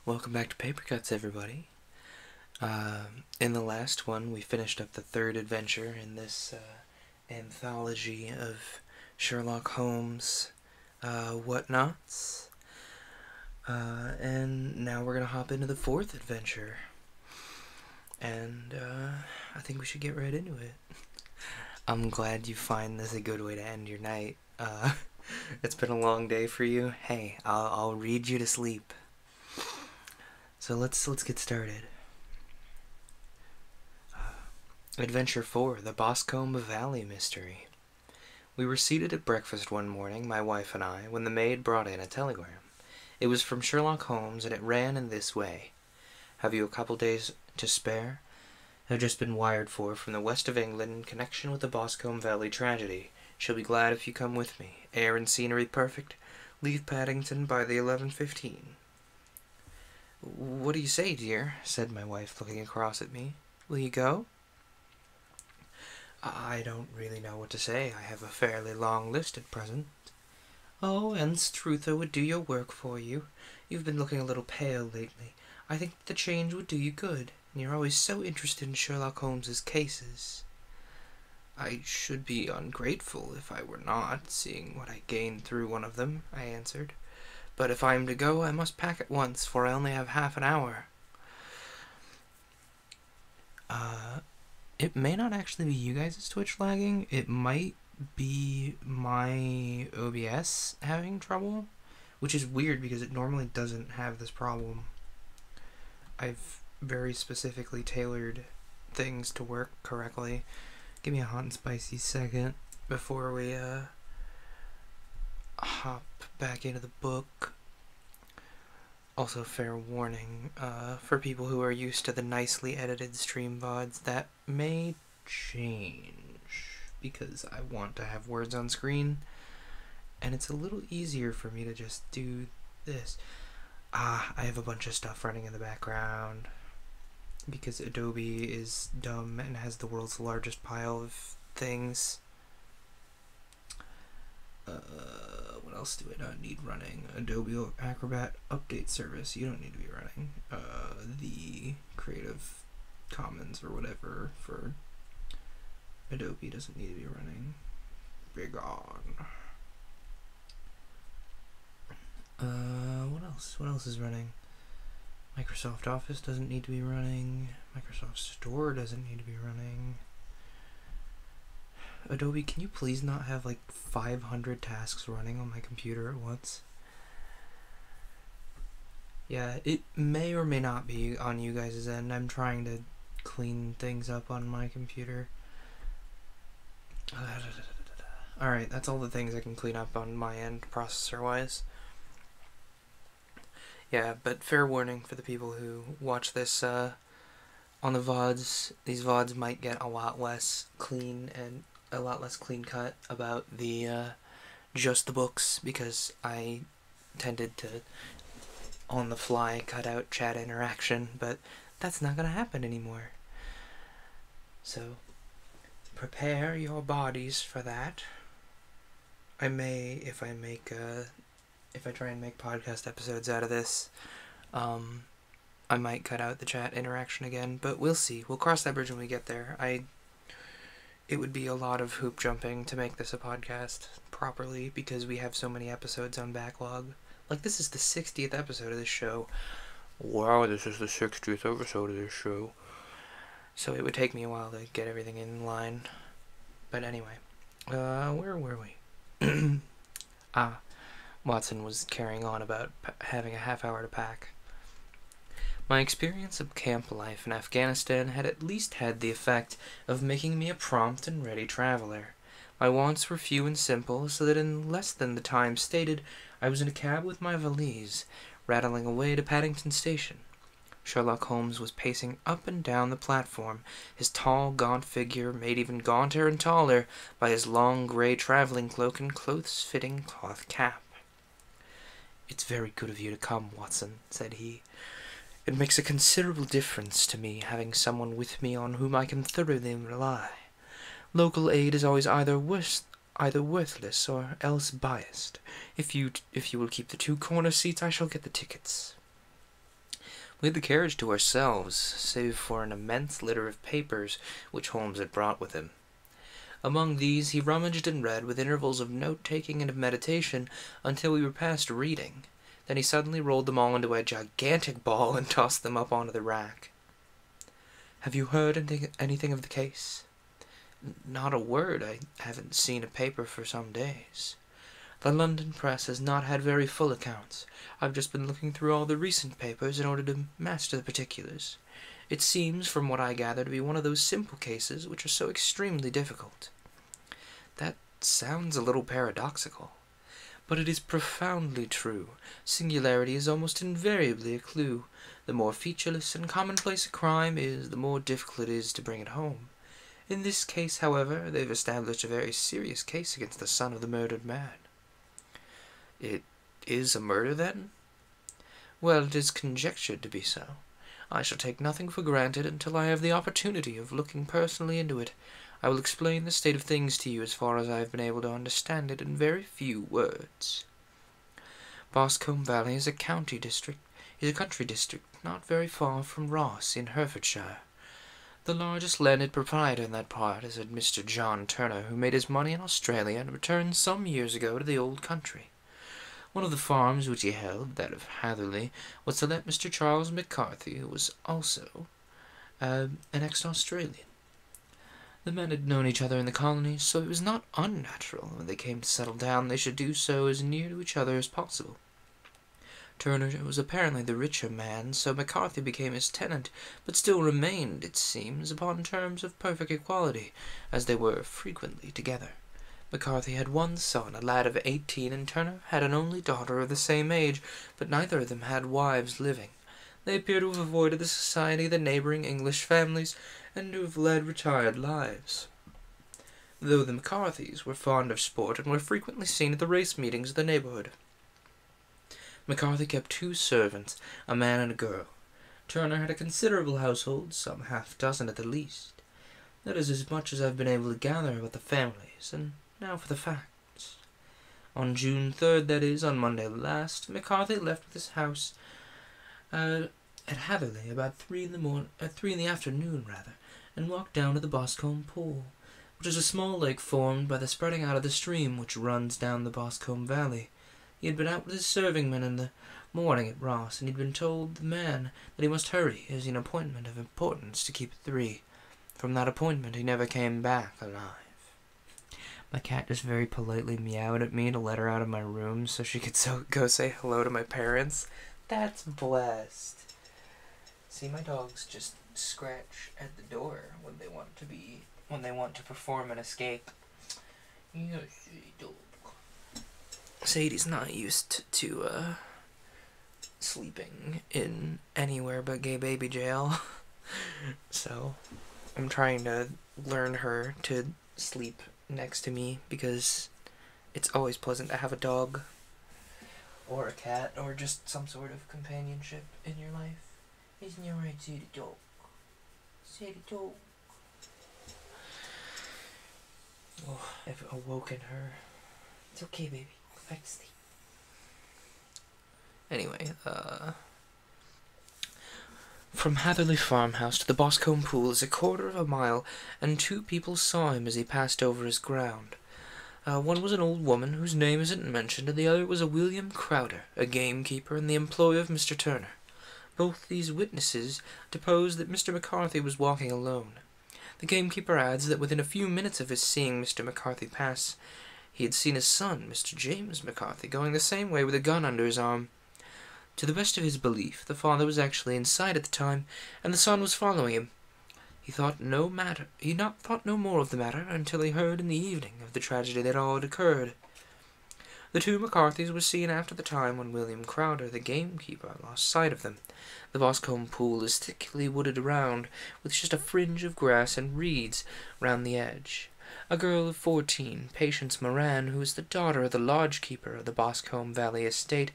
Welcome back to Paper Cuts, everybody. In the last one, we finished up the third adventure in this anthology of Sherlock Holmes whatnots. And now we're going to hop into the fourth adventure. And I think we should get right into it. I'm glad you find this a good way to end your night. It's been a long day for you. Hey, I'll read you to sleep. So let's get started. Adventure 4, The Boscombe Valley Mystery. We were seated at breakfast one morning, my wife and I, when the maid brought in a telegram. It was from Sherlock Holmes, and it ran in this way. Have you a couple days to spare? I've just been wired for from the west of England in connection with the Boscombe Valley tragedy. She'll be glad if you come with me. Air and scenery perfect. Leave Paddington by the 11:15. "What do you say, dear?" said my wife, looking across at me. "Will you go?" "I don't really know what to say. I have a fairly long list at present." "Oh, and Struther would do your work for you. You've been looking a little pale lately. I think the change would do you good, and you're always so interested in Sherlock Holmes's cases." "I should be ungrateful if I were not, seeing what I gained through one of them," I answered. "But if I am to go, I must pack at once, for I only have half an hour." It may not actually be you guys' Twitch lagging. It might be my OBS having trouble, which is weird because it normally doesn't have this problem. I've very specifically tailored things to work correctly. Give me a hot and spicy second before we hop back into the book. Also, fair warning, for people who are used to the nicely edited stream VODs, that may change, because I want to have words on screen, and it's a little easier for me to just do this. I have a bunch of stuff running in the background, because Adobe is dumb and has the world's largest pile of things. What else do I not need running? Adobe Acrobat Update Service. You don't need to be running. The Creative Commons or whatever for Adobe doesn't need to be running. Big on. What else? What else is running? Microsoft Office doesn't need to be running. Microsoft Store doesn't need to be running. Adobe, can you please not have like 500 tasks running on my computer at once? Yeah, it may or may not be on you guys' end. I'm trying to clean things up on my computer. Alright, that's all the things I can clean up on my end, processor-wise. Yeah, but fair warning for the people who watch this on the VODs. These VODs might get a lot less clean and a lot less clean cut about the just the books, because I tended to on the fly cut out chat interaction, but that's not gonna happen anymore. So prepare your bodies for that. I may, if I try and make podcast episodes out of this, I might cut out the chat interaction again, but we'll see. We'll cross that bridge when we get there. It would be a lot of hoop jumping to make this a podcast properly, because we have so many episodes on backlog. Like, this is the 60th episode of this show. Wow, this is the 60th episode of this show. So it would take me a while to get everything in line. But anyway, where were we? Watson was carrying on about having a half hour to pack. My experience of camp life in Afghanistan had at least had the effect of making me a prompt and ready traveler. My wants were few and simple, so that in less than the time stated, I was in a cab with my valise, rattling away to Paddington Station. Sherlock Holmes was pacing up and down the platform, his tall, gaunt figure made even gaunter and taller by his long grey travelling cloak and close-fitting cloth cap. "It's very good of you to come, Watson," said he. "It makes a considerable difference to me having someone with me on whom I can thoroughly rely. Local aid is always either worthless or else biased. If you will keep the two corner seats, I shall get the tickets." We had the carriage to ourselves, save for an immense litter of papers which Holmes had brought with him. Among these he rummaged and read, with intervals of note-taking and of meditation, until we were past reading. Then he suddenly rolled them all into a gigantic ball and tossed them up onto the rack. "Have you heard anything of the case?" "Not a word. I haven't seen a paper for some days." "The London press has not had very full accounts. I've just been looking through all the recent papers in order to master the particulars. It seems, from what I gather, to be one of those simple cases which are so extremely difficult." "That sounds a little paradoxical." "But it is profoundly true. Singularity is almost invariably a clue. The more featureless and commonplace a crime is, the more difficult it is to bring it home. In this case, however, they've established a very serious case against the son of the murdered man." "It is a murder, then?" "Well, it is conjectured to be so. I shall take nothing for granted until I have the opportunity of looking personally into it. I will explain the state of things to you as far as I have been able to understand it in very few words. Boscombe Valley is a country district, not very far from Ross, in Herefordshire. The largest landed proprietor in that part is a Mr. John Turner, who made his money in Australia and returned some years ago to the old country. One of the farms which he held, that of Hatherley, was to let Mr. Charles McCarthy, who was also an ex-Australian. The men had known each other in the colonies, so it was not unnatural when they came to settle down they should do so as near to each other as possible. Turner was apparently the richer man, so McCarthy became his tenant, but still remained, it seems, upon terms of perfect equality, as they were frequently together. McCarthy had one son, a lad of 18, and Turner had an only daughter of the same age, but neither of them had wives living. They appear to have avoided the society of the neighbouring English families, and to have led retired lives. Though the McCarthys were fond of sport, and were frequently seen at the race meetings of the neighbourhood. McCarthy kept 2 servants, a man and a girl. Turner had a considerable household, some half-dozen at the least. That is as much as I've been able to gather about the families, and now for the facts. On June 3rd, that is, on Monday last, McCarthy left with his house at Hatherley about 3 in the afternoon, and walked down to the Boscombe Pool, which is a small lake formed by the spreading out of the stream which runs down the Boscombe Valley. He had been out with his serving-men in the morning at Ross, and he'd been told the man that he must hurry, as he had an appointment of importance to keep at 3. From that appointment he never came back alive. My cat just very politely meowed at me to let her out of my room so she could go say hello to my parents. That's blessed. See, my dogs just scratch at the door when they want to perform an escape. Yes, dog. Sadie's not used to sleeping in anywhere but gay baby jail. So I'm trying to learn her to sleep next to me, because it's always pleasant to have a dog or a cat or just some sort of companionship in your life. Isn't it right, Sadie dog? Sadie dog. Oh, I've awoken her. It's okay, baby. Go back to sleep. Anyway, from Hatherley Farmhouse to the Boscombe Pool is a quarter of a mile, and 2 people saw him as he passed over his ground. One was an old woman, whose name isn't mentioned, and the other was a William Crowder, a gamekeeper and the employee of Mr. Turner. Both these witnesses deposed that Mr. McCarthy was walking alone. The gamekeeper adds that within a few minutes of his seeing Mr. McCarthy pass, he had seen his son, Mr. James McCarthy, going the same way with a gun under his arm. To the best of his belief, the father was actually in sight at the time, and the son was following him. He thought no more of the matter until he heard in the evening of the tragedy that all had occurred. The 2 McCarthys were seen after the time when William Crowder, the gamekeeper, lost sight of them. The Boscombe Pool is thickly wooded around, with just a fringe of grass and reeds round the edge. A girl of 14, Patience Moran, who is the daughter of the lodge-keeper of the Boscombe Valley estate,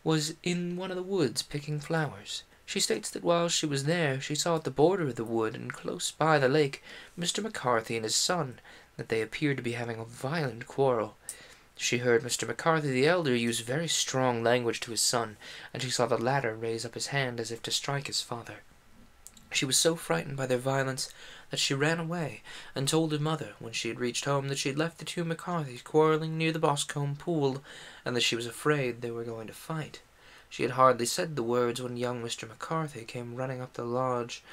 was in one of the woods picking flowers. She states that while she was there, she saw at the border of the wood and close by the lake Mr. McCarthy and his son, that they appeared to be having a violent quarrel. She heard Mr. McCarthy the elder use very strong language to his son, and she saw the latter raise up his hand as if to strike his father. She was so frightened by their violence that she ran away, and told her mother, when she had reached home, that she had left the two McCarthys quarrelling near the Boscombe pool, and that she was afraid they were going to fight. She had hardly said the words when young Mr. McCarthy came running up the lodge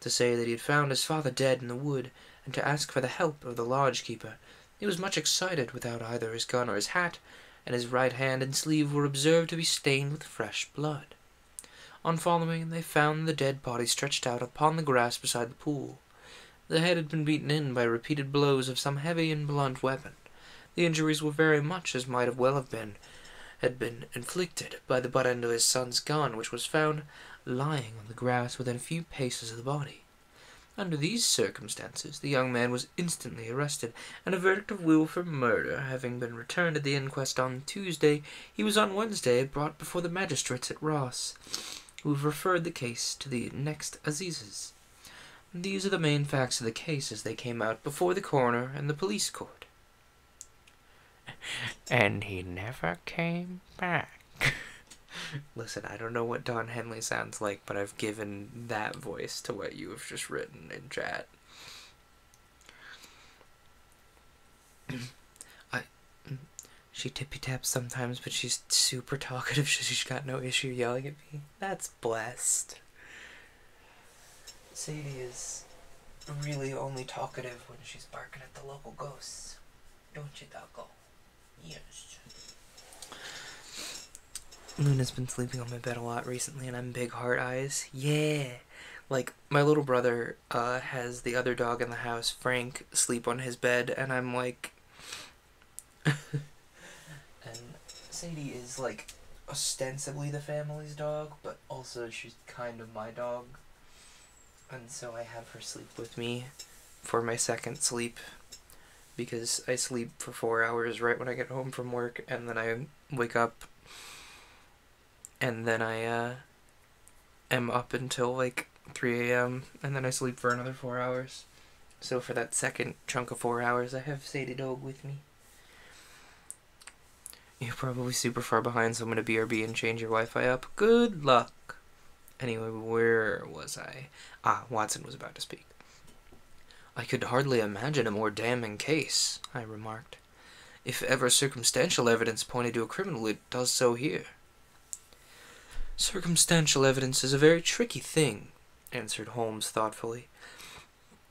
to say that he had found his father dead in the wood, and to ask for the help of the lodge-keeper. He was much excited without either his gun or his hat, and his right hand and sleeve were observed to be stained with fresh blood. On following, they found the dead body stretched out upon the grass beside the pool. The head had been beaten in by repeated blows of some heavy and blunt weapon. The injuries were very much as might had been inflicted by the butt end of his son's gun, which was found lying on the grass within a few paces of the body. Under these circumstances, the young man was instantly arrested, and a verdict of wilful murder having been returned at the inquest on Tuesday, he was on Wednesday brought before the magistrates at Ross, who have referred the case to the next assizes. These are the main facts of the case as they came out before the coroner and the police court. And he never came back. Listen, I don't know what Don Henley sounds like, but I've given that voice to what you have just written in chat. She tippy-taps sometimes, but she's super talkative, so she's got no issue yelling at me. That's blessed. Sadie is really only talkative when she's barking at the local ghosts. Don't you, Doggo? Yes. Luna's been sleeping on my bed a lot recently, and I'm big heart eyes. Yeah! Like, my little brother has the other dog in the house, Frank, sleep on his bed, and I'm like... And Sadie is, like, ostensibly the family's dog, but also she's kind of my dog. And so I have her sleep with me for my second sleep, because I sleep for 4 hours right when I get home from work, and then I wake up, and then I am up until like 3 a.m., and then I sleep for another 4 hours. So for that second chunk of 4 hours, I have Sadie Dog with me. You're probably super far behind, so I'm gonna BRB and change your Wi-Fi up. Good luck! Anyway, where was I? Watson was about to speak. I could hardly imagine a more damning case, I remarked. If ever circumstantial evidence pointed to a criminal, it does so here. Circumstantial evidence is a very tricky thing, answered Holmes thoughtfully.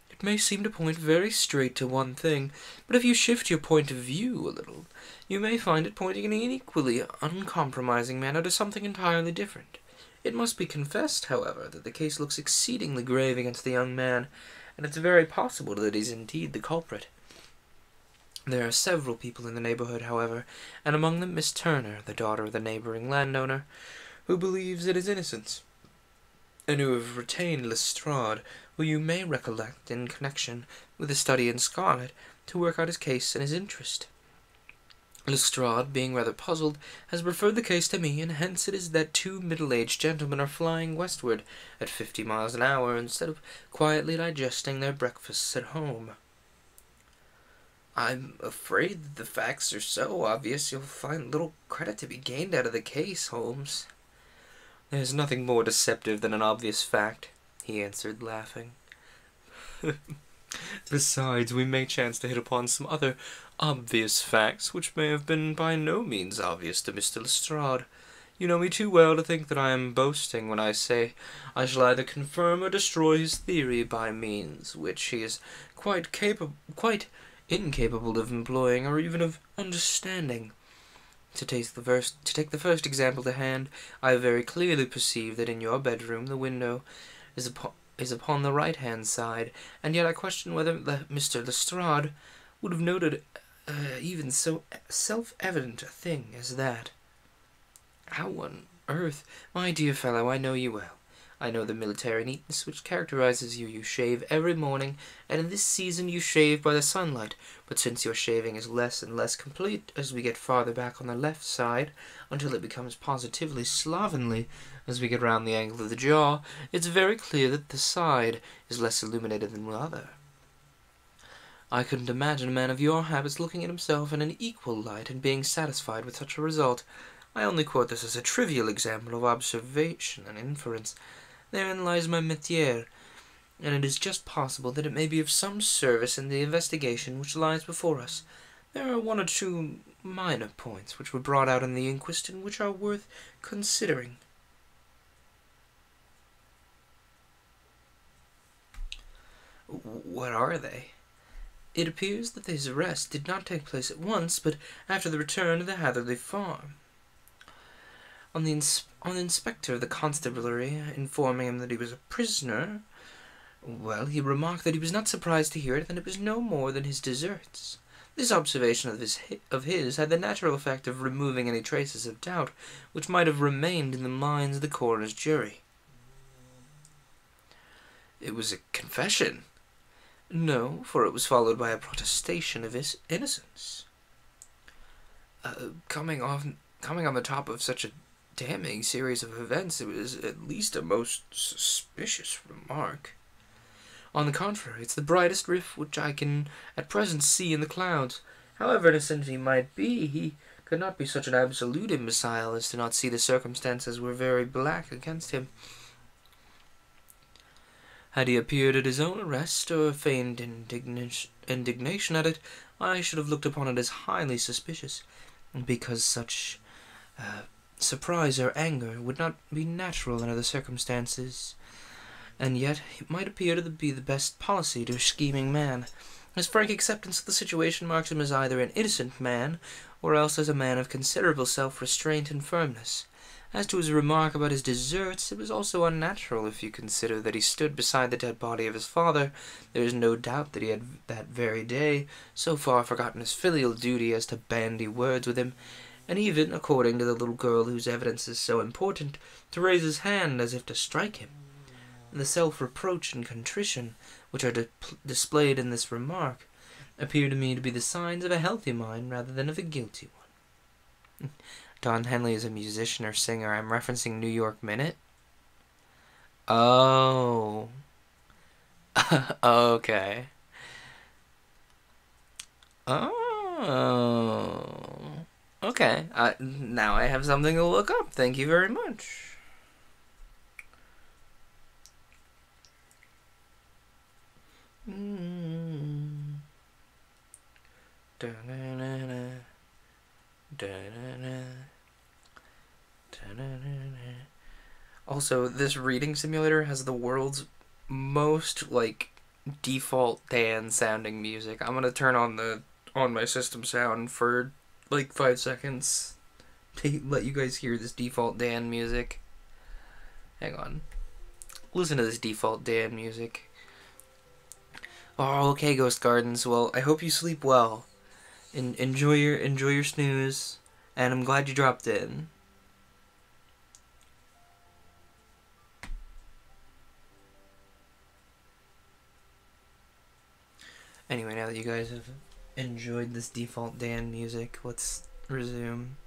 It may seem to point very straight to one thing, but if you shift your point of view a little, you may find it pointing in an equally uncompromising manner to something entirely different. It must be confessed, however, that the case looks exceedingly grave against the young man, and it's very possible that he's indeed the culprit. There are several people in the neighborhood, however, and among them Miss Turner, the daughter of the neighboring landowner, who believes in his innocence, and who have retained Lestrade, who you may recollect in connection with the study in Scarlet, to work out his case in his interest. Lestrade, being rather puzzled, has referred the case to me, and hence it is that two middle-aged gentlemen are flying westward at 50 miles an hour instead of quietly digesting their breakfasts at home. I'm afraid that the facts are so obvious you'll find little credit to be gained out of the case, Holmes. There's nothing more deceptive than an obvious fact, he answered, laughing. Besides, we may chance to hit upon some other obvious facts which may have been by no means obvious to Mr. Lestrade. You know me too well to think that I am boasting when I say I shall either confirm or destroy his theory by means which he is quite incapable of employing or even of understanding. To take the first example to hand, I very clearly perceive that in your bedroom the window is upon the right-hand side, and yet I question whether Mr. Lestrade would have noted even so self-evident a thing as that. How on earth? My dear fellow, I know you well. I know the military neatness which characterizes you. You shave every morning, and in this season you shave by the sunlight, but since your shaving is less and less complete as we get farther back on the left side, until it becomes positively slovenly as we get round the angle of the jaw, it's very clear that the side is less illuminated than the other. I couldn't imagine a man of your habits looking at himself in an equal light and being satisfied with such a result. I only quote this as a trivial example of observation and inference. Therein lies my métier, and it is just possible that it may be of some service in the investigation which lies before us. There are one or two minor points which were brought out in the inquest and which are worth considering. What are they? It appears that his arrest did not take place at once, but after the return to the Hatherley farm. On the inspector of the constabulary informing him that he was a prisoner, well, he remarked that he was not surprised to hear it, and it was no more than his deserts. This observation of his had the natural effect of removing any traces of doubt which might have remained in the minds of the coroner's jury. It was a confession. No, for it was followed by a protestation of his innocence. Coming on the top of such a damning series of events, it was at least a most suspicious remark. On the contrary, it's the brightest rift which I can at present see in the clouds. However innocent he might be, he could not be such an absolute imbecile as to not see the circumstances were very black against him. Had he appeared at his own arrest, or feigned indignation at it, I should have looked upon it as highly suspicious, because such surprise or anger would not be natural under the circumstances, and yet it might appear to be the best policy to a scheming man. His frank acceptance of the situation marks him as either an innocent man, or else as a man of considerable self-restraint and firmness. As to his remark about his deserts, it was also unnatural if you consider that he stood beside the dead body of his father. There is no doubt that he had that very day so far forgotten his filial duty as to bandy words with him, and even, according to the little girl whose evidence is so important, to raise his hand as if to strike him. The self-reproach and contrition which are displayed in this remark appear to me to be the signs of a healthy mind rather than of a guilty one. Don Henley is a musician or singer. I'm referencing New York Minute. Oh. Okay. Oh. Okay. Now I have something to look up. Thank you very much. Also, this reading simulator has the world's most, default Dan sounding music. I'm gonna turn on my system sound for, 5 seconds to let you guys hear this default Dan music. Hang on. Listen to this default Dan music. Oh, okay, Ghost Gardens. Well, I hope you sleep well. Enjoy your snooze, and I'm glad you dropped in. Anyway, now that you guys have enjoyed this default Dan music, let's resume.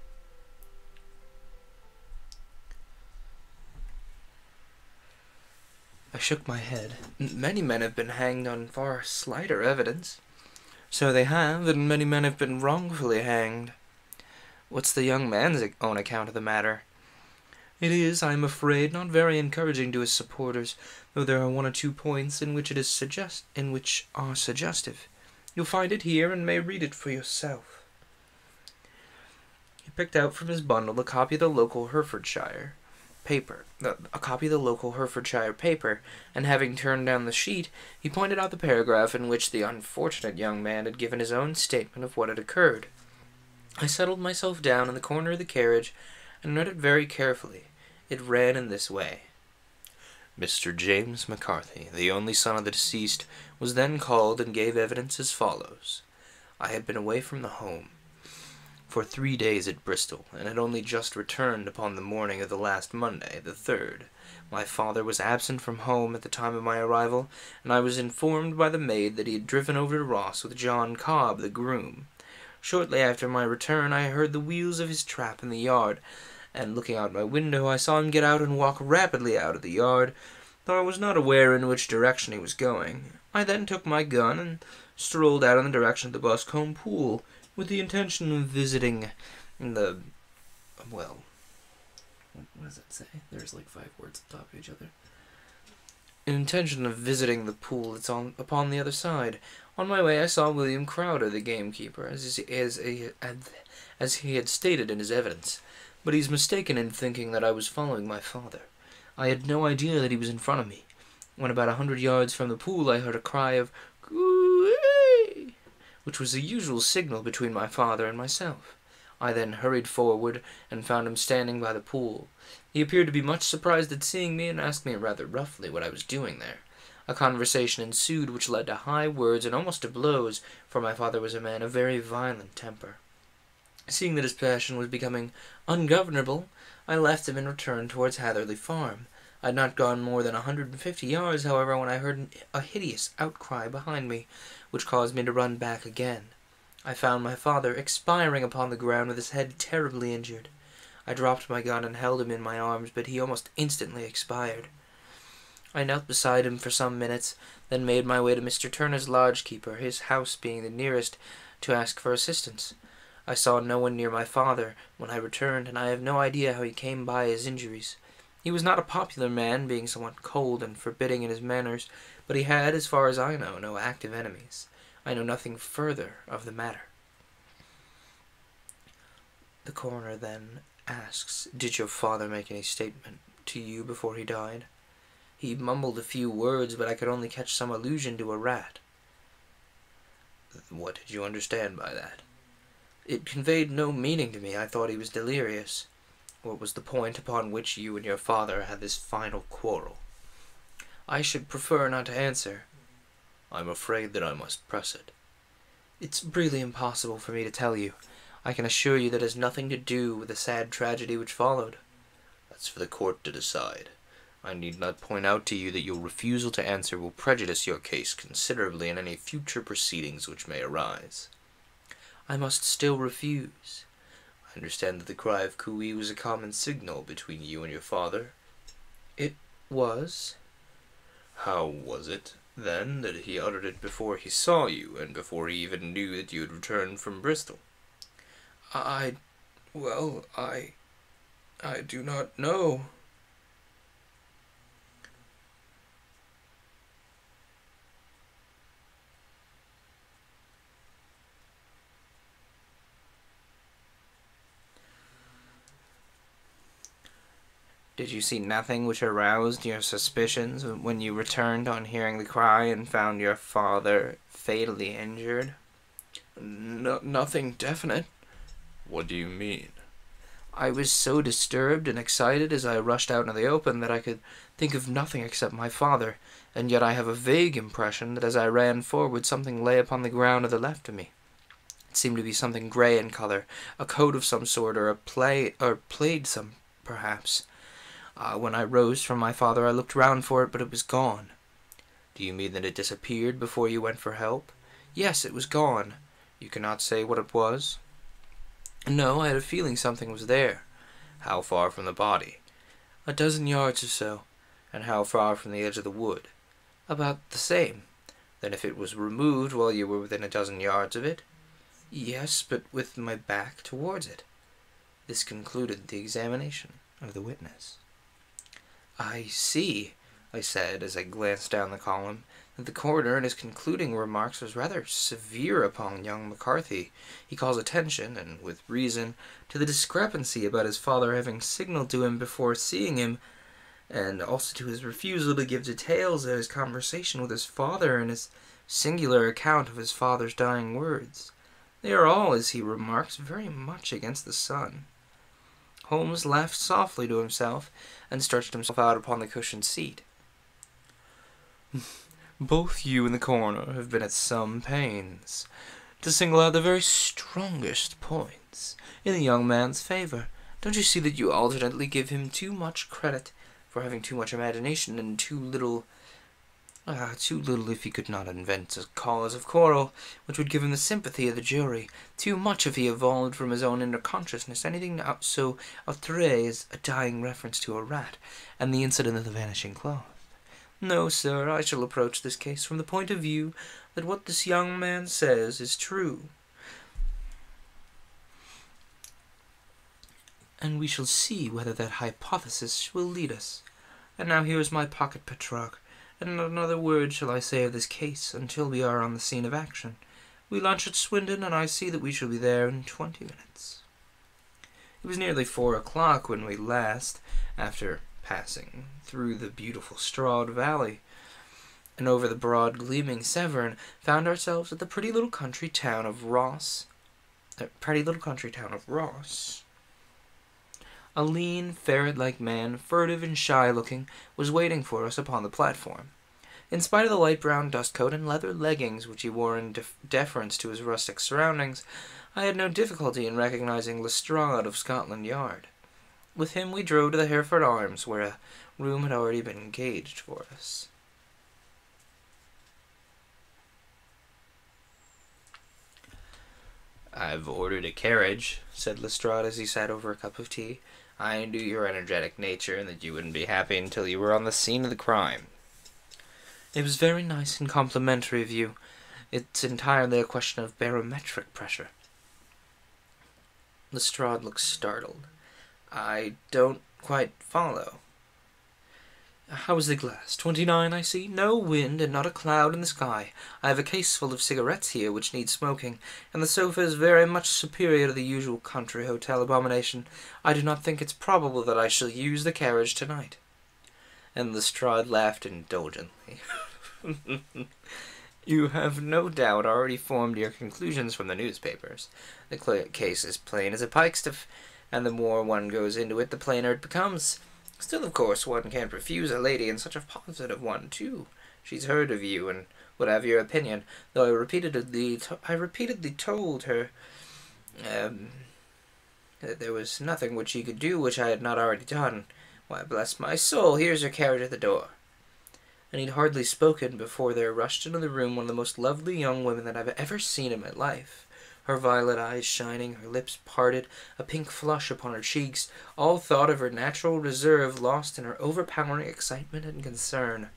I shook my head. Many men have been hanged on far slighter evidence. So they have, and many men have been wrongfully hanged. What's the young man's own account of the matter? It is, I am afraid, not very encouraging to his supporters, though there are one or two points in which are suggestive. You'll find it here, and may read it for yourself. He picked out from his bundle a copy of the local Herefordshire paper, and having turned down the sheet, he pointed out the paragraph in which the unfortunate young man had given his own statement of what had occurred. I settled myself down in the corner of the carriage and read it very carefully. It ran in this way. Mr. James McCarthy, the only son of the deceased, was then called and gave evidence as follows. I had been away from the home for 3 days at Bristol, and had only just returned upon the morning of the last Monday, the 3rd. My father was absent from home at the time of my arrival, and I was informed by the maid that he had driven over to Ross with John Cobb, the groom. Shortly after my return, I heard the wheels of his trap in the yard, and looking out my window, I saw him get out and walk rapidly out of the yard, though I was not aware in which direction he was going. I then took my gun and strolled out in the direction of the Boscombe Pool, with the intention of visiting the... well... what does it say? There's like 5 words on top of each other. Intention of visiting the pool that's upon the other side. On my way I saw William Crowder, the gamekeeper, as he had stated in his evidence, but he's mistaken in thinking that I was following my father. I had no idea that he was in front of me. When about 100 yards from the pool I heard a cry of "Coo-ee!" which was the usual signal between my father and myself. I then hurried forward and found him standing by the pool. He appeared to be much surprised at seeing me and asked me rather roughly what I was doing there. A conversation ensued which led to high words and almost to blows, for my father was a man of very violent temper. Seeing that his passion was becoming ungovernable, I left him and returned towards Hatherley Farm. I had not gone more than 150 yards, however, when I heard a hideous outcry behind me, which caused me to run back again. I found my father expiring upon the ground with his head terribly injured. I dropped my gun and held him in my arms, but he almost instantly expired. I knelt beside him for some minutes, then made my way to Mr. Turner's lodge-keeper, his house being the nearest, to ask for assistance. I saw no one near my father when I returned, and I have no idea how he came by his injuries. He was not a popular man, being somewhat cold and forbidding in his manners, but he had, as far as I know, no active enemies. I know nothing further of the matter. The coroner then asks, "Did your father make any statement to you before he died?" He mumbled a few words, but I could only catch some allusion to a rat. What did you understand by that? It conveyed no meaning to me. I thought he was delirious. What was the point upon which you and your father had this final quarrel? I should prefer not to answer. I'm afraid that I must press it. It's really impossible for me to tell you. I can assure you that it has nothing to do with the sad tragedy which followed. That's for the court to decide. I need not point out to you that your refusal to answer will prejudice your case considerably in any future proceedings which may arise. I must still refuse. I understand that the cry of cooee was a common signal between you and your father. It was. How was it, then, that he uttered it before he saw you, and before he even knew that you had returned from Bristol? I do not know. Did you see nothing which aroused your suspicions when you returned on hearing the cry and found your father fatally injured? Nothing definite. What do you mean? I was so disturbed and excited as I rushed out into the open that I could think of nothing except my father, and yet I have a vague impression that as I ran forward something lay upon the ground to the left of me. It seemed to be something grey in colour, a coat of some sort, or plaid some, perhaps. When I rose from my father I looked round for it, but it was gone. Do you mean that it disappeared before you went for help? Yes, it was gone. You cannot say what it was? No, I had a feeling something was there. How far from the body? 12 yards or so. And how far from the edge of the wood? About the same. Then if it was removed while you were within 12 yards of it? Yes, but with my back towards it. This concluded the examination of the witness. I see, I said as I glanced down the column, that the coroner in his concluding remarks was rather severe upon young McCarthy. He calls attention, and with reason, to the discrepancy about his father having signalled to him before seeing him, and also to his refusal to give details of his conversation with his father and his singular account of his father's dying words. They are all, as he remarks, very much against the son. Holmes laughed softly to himself, and stretched himself out upon the cushioned seat. Both you and the coroner have been at some pains to single out the very strongest points in the young man's favour. Don't you see that you alternately give him too much credit for having too much imagination, and too little if he could not invent a cause of quarrel which would give him the sympathy of the jury, too much if he evolved from his own inner consciousness anything so outré as a dying reference to a rat, and the incident of the vanishing cloth? No, sir, I shall approach this case from the point of view that what this young man says is true. And we shall see whether that hypothesis will lead us. And now here is my pocket Petrarch, and not another word shall I say of this case until we are on the scene of action. We lunch at Swindon, and I see that we shall be there in 20 minutes. It was nearly 4 o'clock when we last, after passing through the beautiful Strahd Valley and over the broad gleaming Severn, found ourselves at the pretty little country town of Ross. A lean, ferret-like man, furtive and shy-looking, was waiting for us upon the platform. In spite of the light brown dust coat and leather leggings which he wore in deference to his rustic surroundings, I had no difficulty in recognizing Lestrade of Scotland Yard. With him we drove to the Hereford Arms, where a room had already been engaged for us. "I've ordered a carriage," said Lestrade as he sat over a cup of tea. "I knew your energetic nature, and that you wouldn't be happy until you were on the scene of the crime." "It was very nice and complimentary of you. It's entirely a question of barometric pressure." Lestrade looked startled. "I don't quite follow." "How is the glass? 29, I see. No wind, and not a cloud in the sky. I have a case full of cigarettes here, which need smoking, and the sofa is very much superior to the usual country hotel abomination. I do not think it's probable that I shall use the carriage tonight." And Lestrade laughed indulgently. "You have no doubt already formed your conclusions from the newspapers. The case is plain as a pikestaff, and the more one goes into it, the plainer it becomes. Still, of course, one can't refuse a lady, and such a positive one, too. She's heard of you, and would have your opinion, though I repeatedly told her that there was nothing which she could do which I had not already done. Why, bless my soul, here's her carriage at the door." And he'd hardly spoken before there rushed into the room one of the most lovely young women that I've ever seen in my life. Her violet eyes shining, her lips parted, a pink flush upon her cheeks, all thought of her natural reserve lost in her overpowering excitement and concern.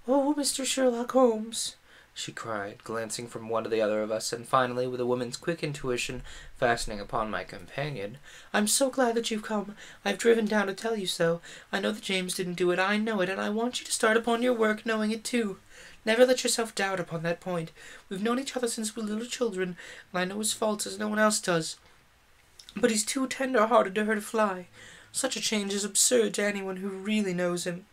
"Oh, Mr. Sherlock Holmes," she cried, glancing from one to the other of us, and finally, with a woman's quick intuition, fastening upon my companion, "I'm so glad that you've come. I've driven down to tell you so. I know that James didn't do it, I know it, and I want you to start upon your work knowing it too. Never let yourself doubt upon that point. We've known each other since we were little children, and I know his faults as no one else does. But he's too tender-hearted to hurt a fly. Such a change is absurd to anyone who really knows him."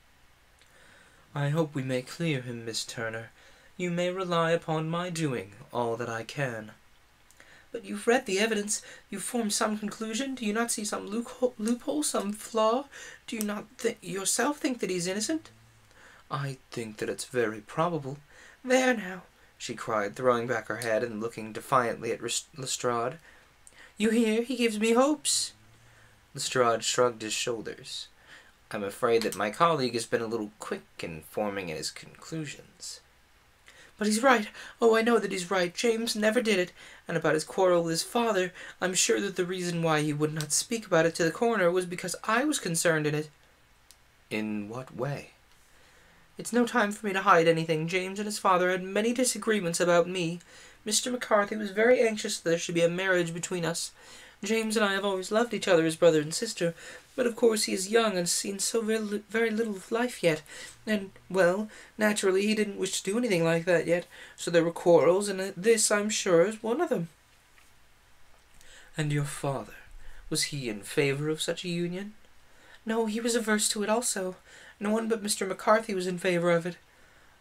"I hope we may clear him, Miss Turner. You may rely upon my doing all that I can." "But you've read the evidence. You've formed some conclusion. Do you not see some loophole, some flaw? Do you not yourself think that he's innocent?" "I think that it's very probable." "There now," she cried, throwing back her head and looking defiantly at Lestrade. "You hear, he gives me hopes." Lestrade shrugged his shoulders. "I'm afraid that my colleague has been a little quick in forming his conclusions." "But he's right. Oh, I know that he's right. James never did it. And about his quarrel with his father, I'm sure that the reason why he would not speak about it to the coroner was because I was concerned in it." "In what way?" "It's no time for me to hide anything. James and his father had many disagreements about me. Mr. McCarthy was very anxious that there should be a marriage between us. James and I have always loved each other as brother and sister, but of course he is young and has seen so very little of life yet, and, well, naturally he didn't wish to do anything like that yet, so there were quarrels, and this, I'm sure, is one of them." "And your father, was he in favour of such a union?" "No, he was averse to it also. No one but Mr. McCarthy was in favour of it."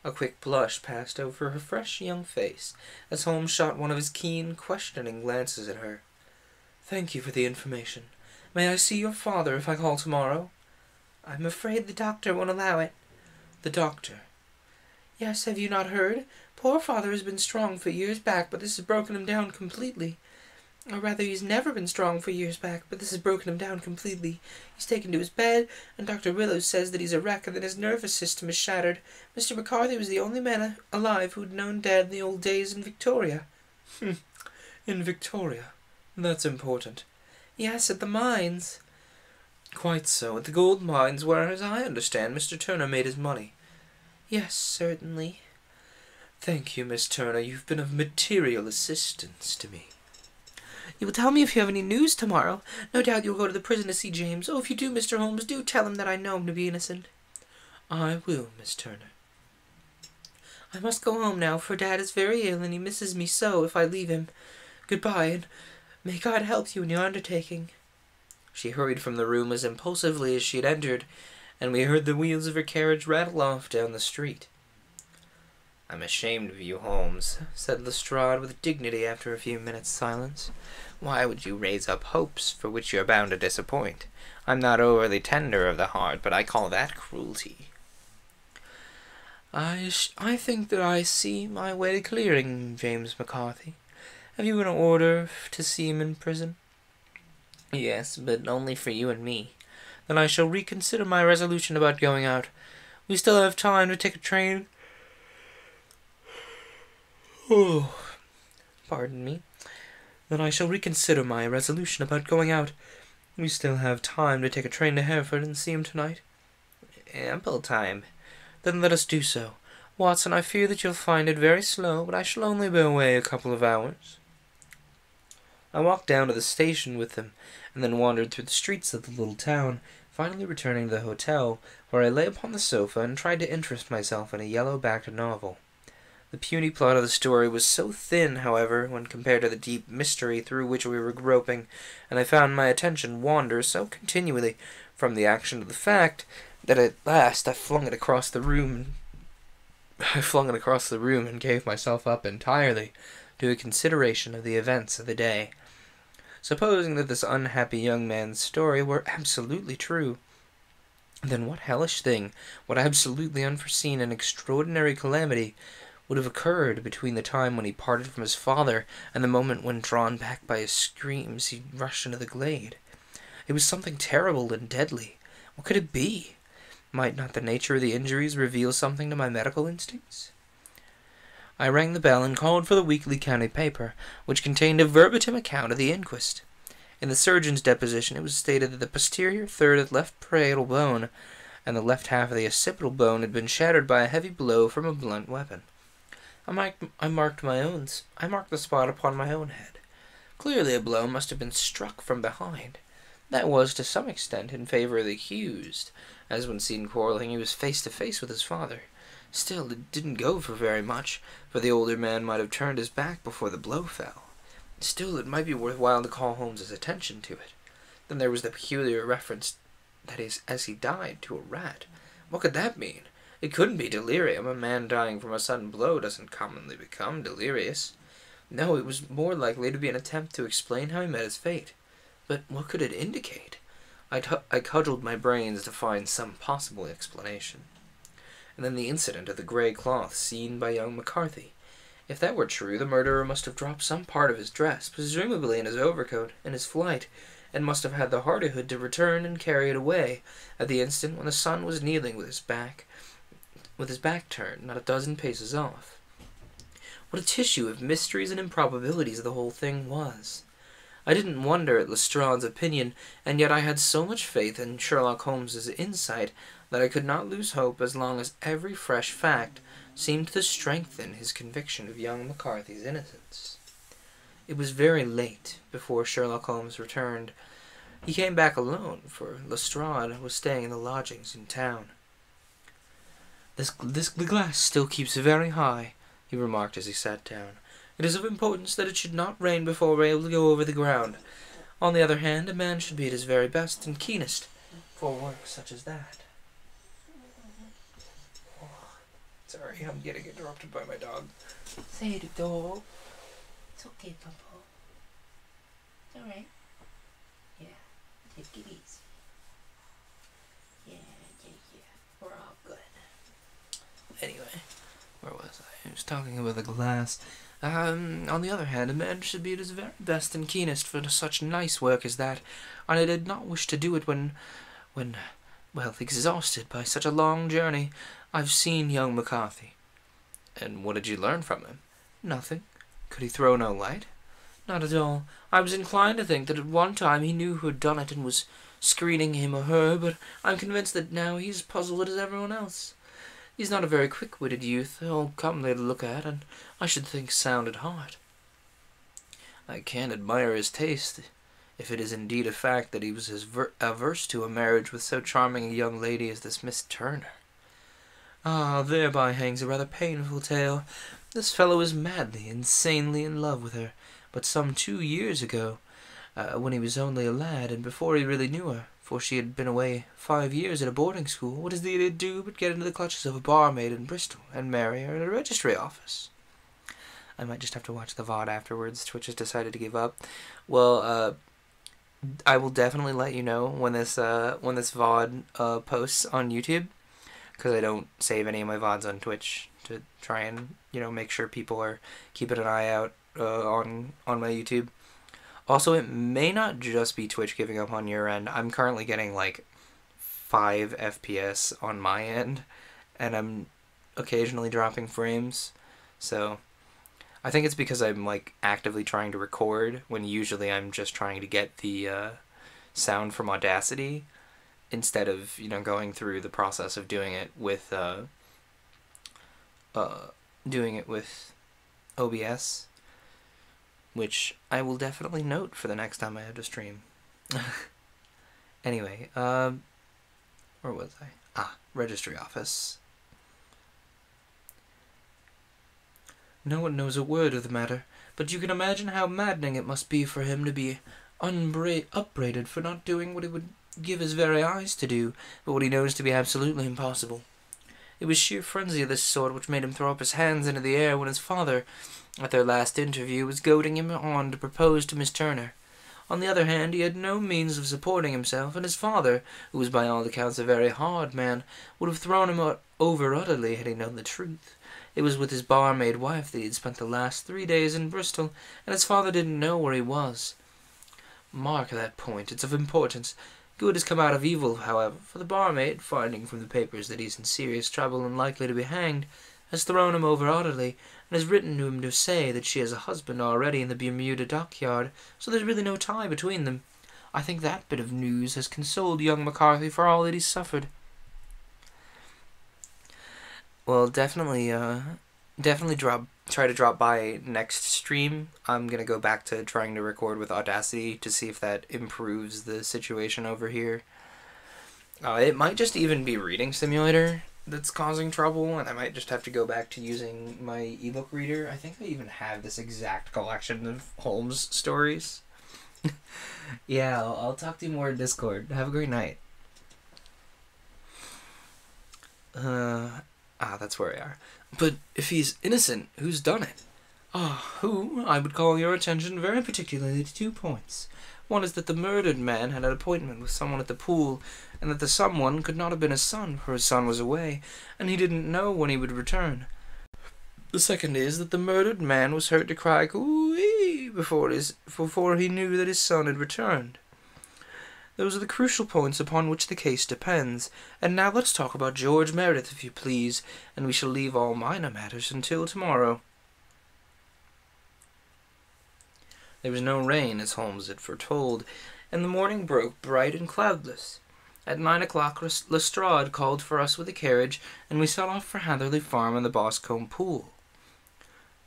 A quick blush passed over her fresh young face, as Holmes shot one of his keen, questioning glances at her. "Thank you for the information. May I see your father if I call tomorrow?" "I'm afraid the doctor won't allow it." "The doctor?" "Yes, have you not heard? Poor father has been strong for years back, but this has broken him down completely. Or rather, he's never been strong for years back, but this has broken him down completely. He's taken to his bed, and Dr. Willows says that he's a wreck and that his nervous system is shattered. Mr. McCarthy was the only man alive who'd known Dad in the old days in Victoria." "In Victoria? That's important." "Yes, at the mines." Quite so. At the gold mines where, as I understand, Mr. Turner made his money. Yes, certainly. Thank you, Miss Turner. You've been of material assistance to me. You will tell me if you have any news tomorrow. No doubt you'll go to the prison to see James. Oh, if you do, Mr. Holmes, do tell him that I know him to be innocent. I will, Miss Turner. I must go home now, for Dad is very ill, and he misses me so if I leave him. Goodbye, and may God help you in your undertaking. She hurried from the room as impulsively as she had entered, and we heard the wheels of her carriage rattle off down the street. I'm ashamed of you, Holmes, said Lestrade with dignity after a few minutes' silence. Why would you raise up hopes for which you are bound to disappoint? I'm not overly tender of the heart, but I call that cruelty. I think that I see my way to clearing James McCarthy. Have you an order to see him in prison? Yes, but only for you and me. Then I shall reconsider my resolution about going out. We still have time to take a train. Oh, pardon me. Then I shall reconsider my resolution about going out. We still have time to take a train to Hereford and see him tonight. Ample time. Then let us do so. Watson, I fear that you'll find it very slow, but I shall only be away a couple of hours. I walked down to the station with them, and then wandered through the streets of the little town, finally returning to the hotel, where I lay upon the sofa and tried to interest myself in a yellow-backed novel. The puny plot of the story was so thin, however, when compared to the deep mystery through which we were groping, and I found my attention wander so continually from the action to the fact that at last I flung it across the room and gave myself up entirely to a consideration of the events of the day. Supposing that this unhappy young man's story were absolutely true, then what hellish thing, what absolutely unforeseen and extraordinary calamity would have occurred between the time when he parted from his father and the moment when, drawn back by his screams, he rushed into the glade? It was something terrible and deadly. What could it be? Might not the nature of the injuries reveal something to my medical instincts? I rang the bell and called for the weekly county paper, which contained a verbatim account of the inquest. In the surgeon's deposition it was stated that the posterior third of the left parietal bone and the left half of the occipital bone had been shattered by a heavy blow from a blunt weapon. I marked the spot upon my own head. Clearly a blow must have been struck from behind. That was, to some extent, in favor of the accused, as when seen quarreling he was face to face with his father. Still, it didn't go for very much, for the older man might have turned his back before the blow fell. Still, it might be worthwhile to call Holmes's attention to it. Then there was the peculiar reference, that is, as he died, to a rat. What could that mean? It couldn't be delirium. A man dying from a sudden blow doesn't commonly become delirious. No, it was more likely to be an attempt to explain how he met his fate. But what could it indicate? I cudgelled my brains to find some possible explanation. And then the incident of the grey cloth seen by young McCarthy. If that were true, the murderer must have dropped some part of his dress, presumably in his overcoat, in his flight, and must have had the hardihood to return and carry it away at the instant when the sun was kneeling with his back turned, not a dozen paces off. What a tissue of mysteries and improbabilities the whole thing was. I didn't wonder at Lestrade's opinion, and yet I had so much faith in Sherlock Holmes's insight that I could not lose hope as long as every fresh fact seemed to strengthen his conviction of young McCarthy's innocence. It was very late before Sherlock Holmes returned. He came back alone, for Lestrade was staying in the lodgings in town. The glass still keeps very high, he remarked as he sat down. It is of importance that it should not rain before we are able to go over the ground. On the other hand, a man should be at his very best and keenest for work such as that. Oh, sorry, I'm getting interrupted by my dog. Say the dog. It's okay, Papa. It's alright. Yeah, take it easy. Yeah. We're all good. Anyway, where was I? I was talking about the glass. On the other hand, a man should be at his very best and keenest for such nice work as that, and I did not wish to do it when, exhausted by such a long journey. I've seen young McCarthy. And what did you learn from him? Nothing. Could he throw no light? Not at all. I was inclined to think that at one time he knew who had done it and was screening him or her, but I'm convinced that now he's as puzzled as everyone else. He's not a very quick-witted youth, all comely to look at, and I should think sound at heart. I can admire his taste, if it is indeed a fact that he was as averse to a marriage with so charming a young lady as this Miss Turner. Ah, thereby hangs a rather painful tale. This fellow is madly, insanely in love with her, but some 2 years ago, when he was only a lad, and before he really knew her, for she had been away 5 years at a boarding school, what does the idiot do but get into the clutches of a barmaid in Bristol, and marry her at a registry office? I might just have to watch the VOD afterwards. Twitch has decided to give up. Well, I will definitely let you know when this VOD posts on YouTube, because I don't save any of my VODs on Twitch to try and, make sure people are keeping an eye out on my YouTube. Also, it may not just be Twitch giving up on your end. I'm currently getting like 5 FPS on my end, and I'm occasionally dropping frames. So I think it's because I'm like actively trying to record when usually I'm just trying to get the sound from Audacity instead of going through the process of doing it with OBS, which I will definitely note for the next time I have to stream. Anyway, where was I? Registry office. No one knows a word of the matter, but you can imagine how maddening it must be for him to be upbraided for not doing what he would give his very eyes to do, but what he knows to be absolutely impossible. It was sheer frenzy of this sort which made him throw up his hands into the air when his father, at their last interview, was goading him on to propose to Miss Turner. On the other hand, he had no means of supporting himself, and his father, who was by all accounts a very hard man, would have thrown him over utterly had he known the truth. It was with his barmaid wife that he had spent the last 3 days in Bristol, and his father didn't know where he was. Mark that point, it's of importance. Good has come out of evil, however, for the barmaid, finding from the papers that he's in serious trouble and likely to be hanged, has thrown him over utterly, and has written to him to say that she has a husband already in the Bermuda dockyard, so there's really no tie between them. I think that bit of news has consoled young McCarthy for all that he's suffered. Well, definitely try to drop by next stream. I'm gonna go back to trying to record with Audacity to see if that improves the situation over here. It might just even be Reading Simulator that's causing trouble, and I might just have to go back to using my ebook reader. I think I even have this exact collection of Holmes stories. Yeah, I'll talk to you more in Discord. Have a great night. That's where we are. But if he's innocent, who's done it? Who? I would call your attention very particularly to 2 points. One is that the murdered man had an appointment with someone at the pool, and that the someone could not have been his son, for his son was away, and he didn't know when he would return. The second is that the murdered man was heard to cry "coo-ee" before he knew that his son had returned. Those are the crucial points upon which the case depends. And now let's talk about George Meredith, if you please, and we shall leave all minor matters until tomorrow. There was no rain, as Holmes had foretold, and the morning broke bright and cloudless. At 9 o'clock Lestrade called for us with a carriage, and we set off for Hatherley Farm and the Boscombe Pool.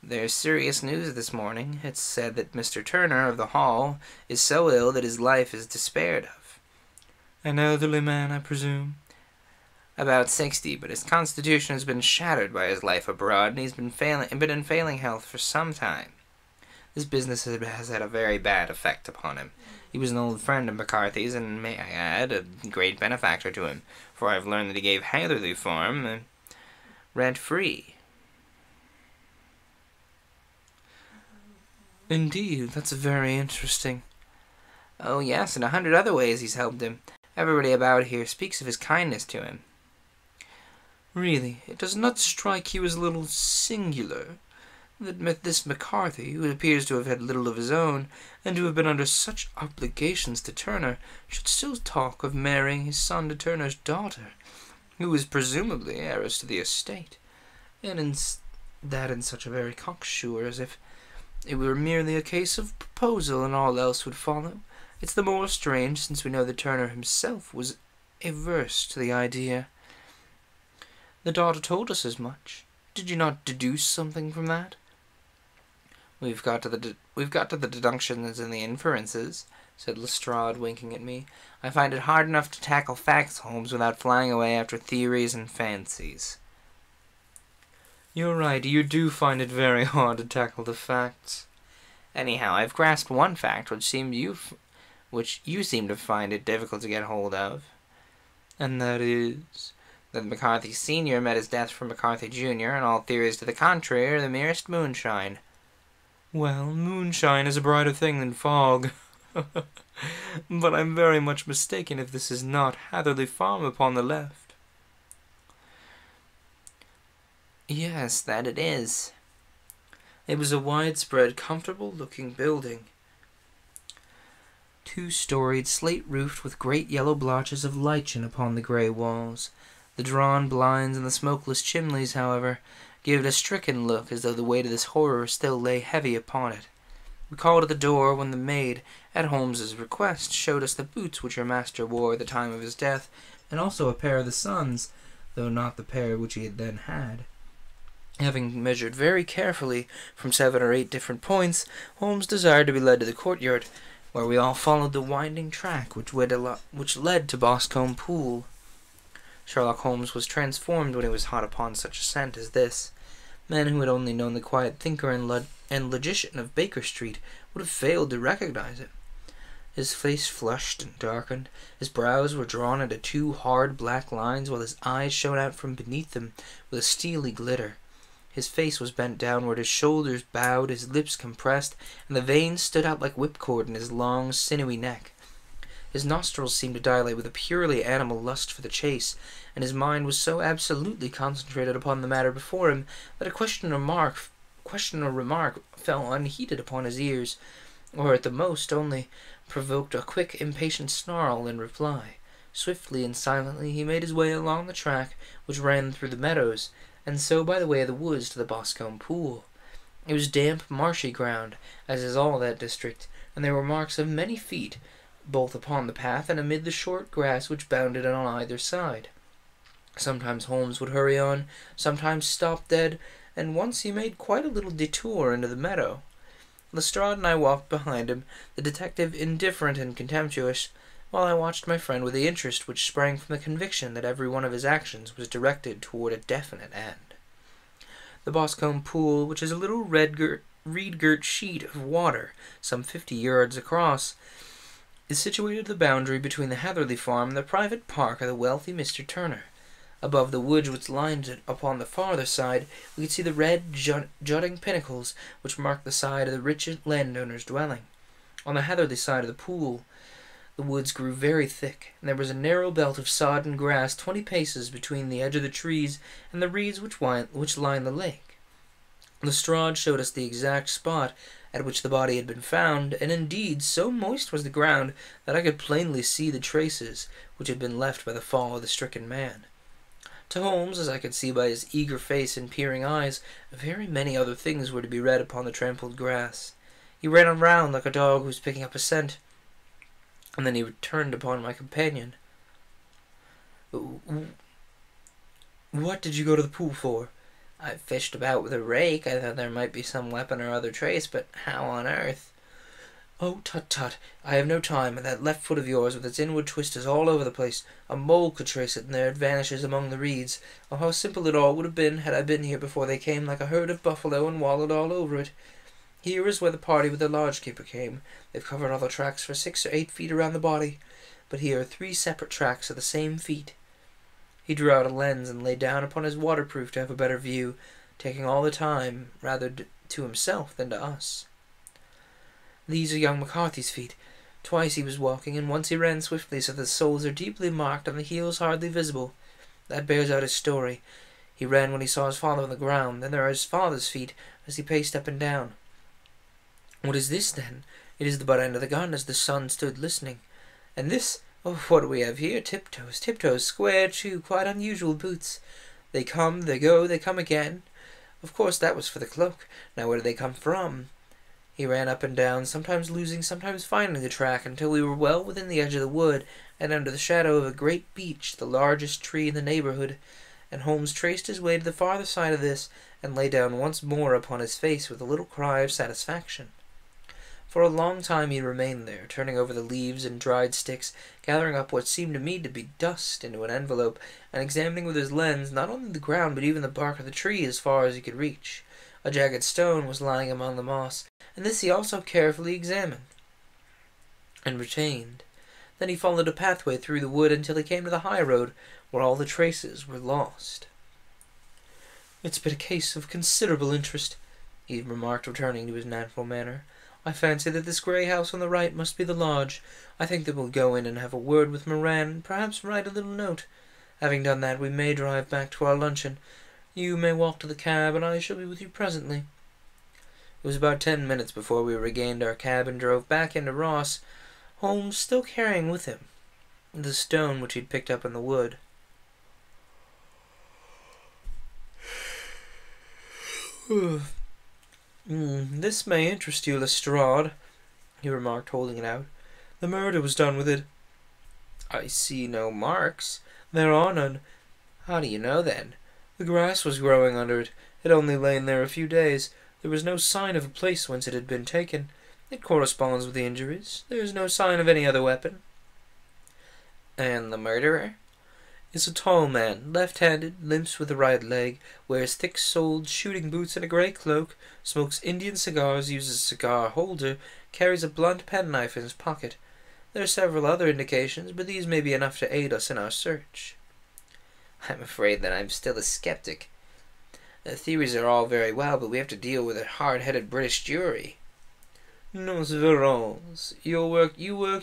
There's serious news this morning. It's said that Mr. Turner of the Hall is so ill that his life is despaired of. An elderly man, I presume? About 60, but his constitution has been shattered by his life abroad, and he's been in failing health for some time. This business has had a very bad effect upon him. He was an old friend of McCarthy's, and may I add, a great benefactor to him, for I've learned that he gave Hatherley Farm rent-free. Indeed, that's very interesting. Oh yes, in 100 other ways he's helped him. Everybody about here speaks of his kindness to him. Really, it does not strike you as a little singular that this McCarthy, who appears to have had little of his own, and to have been under such obligations to Turner, should still talk of marrying his son to Turner's daughter, who is presumably heiress to the estate, and in such a very cocksure as if it were merely a case of proposal and all else would follow, It's the more strange since we know that Turner himself was averse to the idea. The daughter told us as much. Did you not deduce something from that? We've got to the deductions and the inferences, said Lestrade, winking at me. I find it hard enough to tackle facts, Holmes, without flying away after theories and fancies. You're right, you do find it very hard to tackle the facts. Anyhow, I've grasped one fact which you seem to find it difficult to get hold of. And that is that McCarthy Sr. met his death from McCarthy Jr., and all theories to the contrary are the merest moonshine. Well, moonshine is a brighter thing than fog. But I'm very much mistaken if this is not Hatherley Farm upon the left. Yes, that it is. It was a widespread, comfortable-looking building. 2-storied, slate-roofed, with great yellow blotches of lichen upon the grey walls. The drawn blinds and the smokeless chimneys, however, gave it a stricken look, as though the weight of this horror still lay heavy upon it. We called at the door when the maid, at Holmes's request, showed us the boots which her master wore at the time of his death, and also a pair of the son's, though not the pair which he then had. Having measured very carefully from 7 or 8 different points, Holmes desired to be led to the courtyard, where we all followed the winding track which led to Boscombe Pool. Sherlock Holmes was transformed when he was hot upon such a scent as this. Men who had only known the quiet thinker and logician of Baker Street would have failed to recognize it. His face flushed and darkened, his brows were drawn into 2 hard black lines, while his eyes shone out from beneath them with a steely glitter. His face was bent downward, his shoulders bowed, his lips compressed, and the veins stood out like whipcord in his long, sinewy neck. His nostrils seemed to dilate with a purely animal lust for the chase, and his mind was so absolutely concentrated upon the matter before him that a question or remark fell unheeded upon his ears, or at the most only provoked a quick, impatient snarl in reply. Swiftly and silently he made his way along the track which ran through the meadows, and so by the way of the woods to the Boscombe Pool. It was damp, marshy ground, as is all that district, and there were marks of many feet, both upon the path and amid the short grass which bounded it on either side. Sometimes Holmes would hurry on, sometimes stop dead, and once he made quite a little detour into the meadow. Lestrade and I walked behind him, the detective indifferent and contemptuous, while I watched my friend with the interest which sprang from the conviction that every one of his actions was directed toward a definite end. The Boscombe Pool, which is a little reed-girt sheet of water some 50 yards across, is situated at the boundary between the Hatherley Farm and the private park of the wealthy Mr. Turner. Above the woods which lined it upon the farther side, we could see the red jutting pinnacles which marked the side of the rich landowner's dwelling. On the Hatherley side of the pool, the woods grew very thick, and there was a narrow belt of sodden grass 20 paces between the edge of the trees and the reeds which lined the lake. Lestrade showed us the exact spot at which the body had been found, and indeed so moist was the ground that I could plainly see the traces which had been left by the fall of the stricken man. To Holmes, as I could see by his eager face and peering eyes, very many other things were to be read upon the trampled grass. He ran around like a dog who was picking up a scent, and then he turned upon my companion. "What did you go to the pool for?" "I fished about with a rake. I thought there might be some weapon or other trace, but how on earth—" "Oh, tut-tut, I have no time, and that left foot of yours with its inward twist is all over the place. A mole could trace it, and there it vanishes among the reeds. Oh, how simple it all would have been had I been here before they came like a herd of buffalo and wallowed all over it. Here is where the party with the lodge-keeper came. They've covered all the tracks for 6 or 8 feet around the body, but here are 3 separate tracks of the same feet." He drew out a lens and lay down upon his waterproof to have a better view, taking all the time rather to himself than to us. "These are young McCarthy's feet. Twice he was walking, and once he ran swiftly so that the soles are deeply marked and the heels hardly visible. That bears out his story. He ran when he saw his father on the ground. Then there are his father's feet as he paced up and down." "What is this, then?" "It is the butt end of the gun as the son stood listening. And this, oh, what do we have here? Tiptoes, square, too, quite unusual boots. They come, they go, they come again. Of course that was for the cloak. Now where do they come from?" He ran up and down, sometimes losing, sometimes finding the track, until we were well within the edge of the wood, and under the shadow of a great beech, the largest tree in the neighbourhood, and Holmes traced his way to the farther side of this, and lay down once more upon his face with a little cry of satisfaction. For a long time he remained there, turning over the leaves and dried sticks, gathering up what seemed to me to be dust into an envelope, and examining with his lens not only the ground but even the bark of the tree as far as he could reach. A jagged stone was lying among the moss, and this he also carefully examined and retained. Then he followed a pathway through the wood until he came to the high road, where all the traces were lost. "It's been a case of considerable interest," he remarked, returning to his natural manner. "I fancy that this grey house on the right must be the lodge. I think that we'll go in and have a word with Moran, and perhaps write a little note. Having done that, we may drive back to our luncheon. You may walk to the cab, and I shall be with you presently." It was about 10 minutes before we regained our cab and drove back into Ross, Holmes still carrying with him the stone which he'd picked up in the wood. "This may interest you, Lestrade," he remarked, holding it out. "The murder was done with it." "I see no marks." "There are none." "How do you know, then?" "The grass was growing under it. It had only lain there a few days. There was no sign of a place whence it had been taken. It corresponds with the injuries. There is no sign of any other weapon." "And the murderer?" "Is a tall man, left-handed, limps with the right leg, wears thick-soled shooting boots and a grey cloak, smokes Indian cigars, uses a cigar holder, carries a blunt penknife in his pocket. There are several other indications, but these may be enough to aid us in our search." "I'm afraid that I'm still a skeptic. The theories are all very well, but we have to deal with a hard-headed British jury." "Nous verrons. You work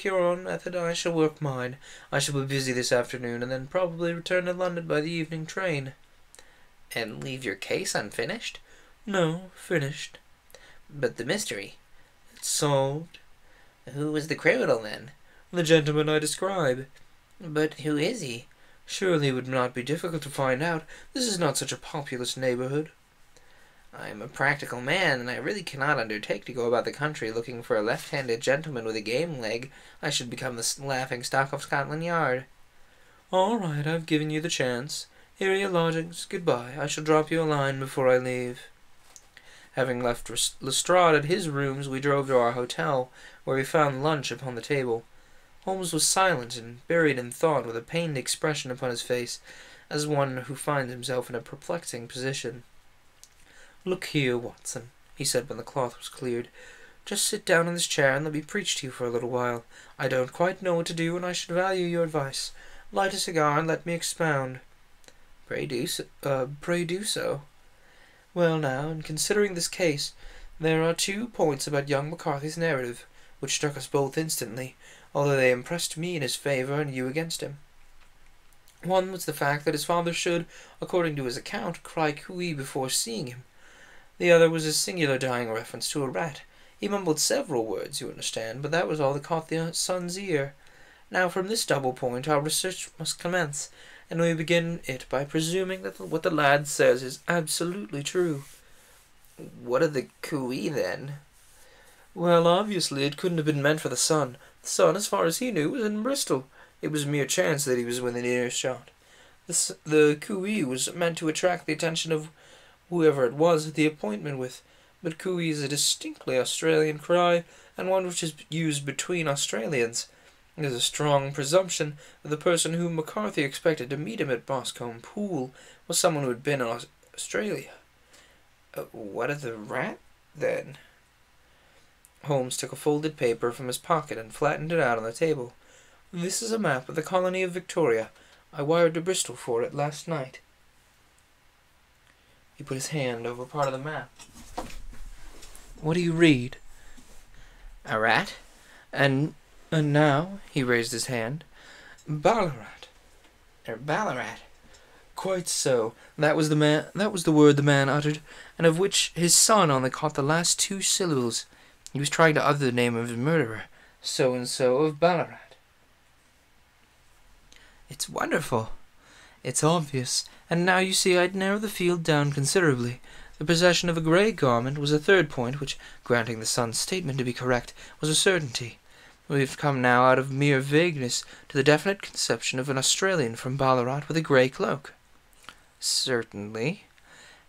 your own method, I shall work mine. I shall be busy this afternoon, and then probably return to London by the evening train." "And leave your case unfinished?" "No, finished." "But the mystery?" "It's solved." "Who was the criminal, then?" "The gentleman I describe." "But who is he?" "Surely it would not be difficult to find out. This is not such a populous neighbourhood." "I am a practical man, and I really cannot undertake to go about the country looking for a left-handed gentleman with a game leg. I should become the laughing-stock of Scotland Yard." "All right, I've given you the chance. Here are your lodgings. Goodbye. I shall drop you a line before I leave." Having left Lestrade at his rooms, we drove to our hotel, where we found lunch upon the table. Holmes was silent and buried in thought, with a pained expression upon his face, as one who finds himself in a perplexing position. "Look here, Watson," he said when the cloth was cleared. "Just sit down in this chair and let me preach to you for a little while. I don't quite know what to do, and I should value your advice. Light a cigar and let me expound." Pray do so." "Well now, in considering this case, there are 2 points about young McCarthy's narrative, which struck us both instantly, although they impressed me in his favour and you against him. One was the fact that his father should, according to his account, cry cooey before seeing him. The other was his singular dying reference to a rat. He mumbled several words, you understand, but that was all that caught the son's ear. Now from this double point our research must commence, and we begin it by presuming that what the lad says is absolutely true." "What of the cooey, then?" "Well, obviously it couldn't have been meant for the son. The son, as far as he knew, was in Bristol. It was mere chance that he was within earshot. The cooey was meant to attract the attention of whoever it was at the appointment with, but cooey is a distinctly Australian cry, and one which is used between Australians. There's a strong presumption that the person whom McCarthy expected to meet him at Boscombe Pool was someone who had been in Australia." "What of the rat, then?" Holmes took a folded paper from his pocket and flattened it out on the table. "This is a map of the colony of Victoria. I wired to Bristol for it last night." He put his hand over part of the map. "What do you read?" "A rat. And now," he raised his hand, "Ballarat." "Ballarat." "Quite so. That was the word the man uttered, and of which his son only caught the last 2 syllables. He was trying to utter the name of his murderer, so-and-so of Ballarat." "It's wonderful." "It's obvious. And now you see I'd narrow the field down considerably. The possession of a grey garment was a third point, which, granting the son's statement to be correct, was a certainty. We have come now out of mere vagueness to the definite conception of an Australian from Ballarat with a grey cloak. Certainly.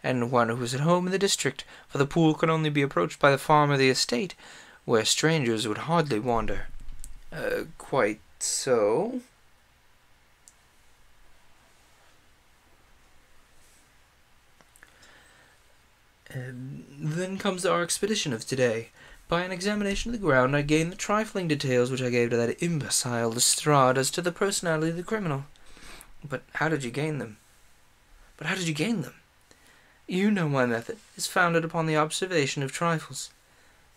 And one who was at home in the district, for the pool can only be approached by the farm or the estate, where strangers would hardly wander. Quite so. Then comes our expedition of today. By an examination of the ground, I gained the trifling details which I gave to that imbecile Lestrade as to the personality of the criminal. But how did you gain them? You know my method is founded upon the observation of trifles.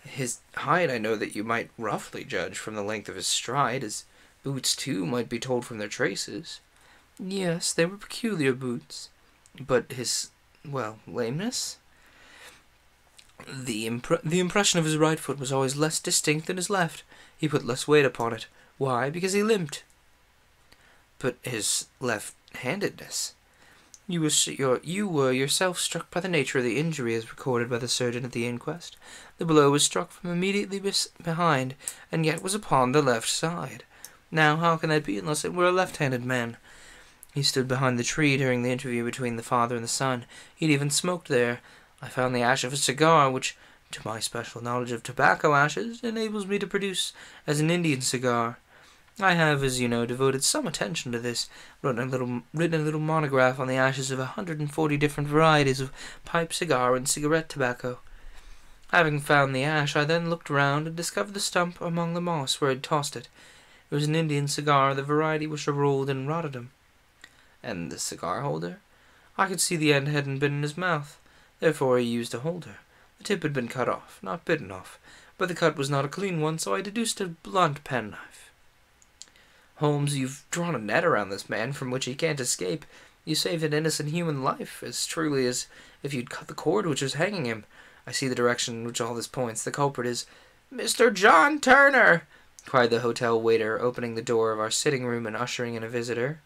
His height I know that you might roughly judge from the length of his stride. His boots, too, might be told from their traces. Yes, they were peculiar boots. But his, lameness? The impression of his right foot was always less distinct than his left. He put less weight upon it. Why? Because he limped. But his left-handedness? You were yourself struck by the nature of the injury as recorded by the surgeon at the inquest. The blow was struck from immediately behind, and yet was upon the left side. Now, how can that be unless it were a left-handed man? He stood behind the tree during the interview between the father and the son. He'd even smoked there. I found the ash of a cigar, which, to my special knowledge of tobacco ashes, enables me to produce as an Indian cigar. I have, as you know, devoted some attention to this, written a little monograph on the ashes of 140 different varieties of pipe, cigar, and cigarette tobacco. Having found the ash, I then looked round and discovered the stump among the moss where I had tossed it. It was an Indian cigar, the variety which are rolled in Rotterdam. And the cigar holder? I could see the end hadn't been in his mouth. Therefore he used a holder. The tip had been cut off, not bitten off, but the cut was not a clean one, so I deduced a blunt penknife. Holmes, you've drawn a net around this man from which he can't escape. You saved an innocent human life, as truly as if you'd cut the cord which was hanging him. I see the direction in which all this points. The culprit is Mr. John Turner, cried the hotel waiter, opening the door of our sitting room and ushering in a visitor.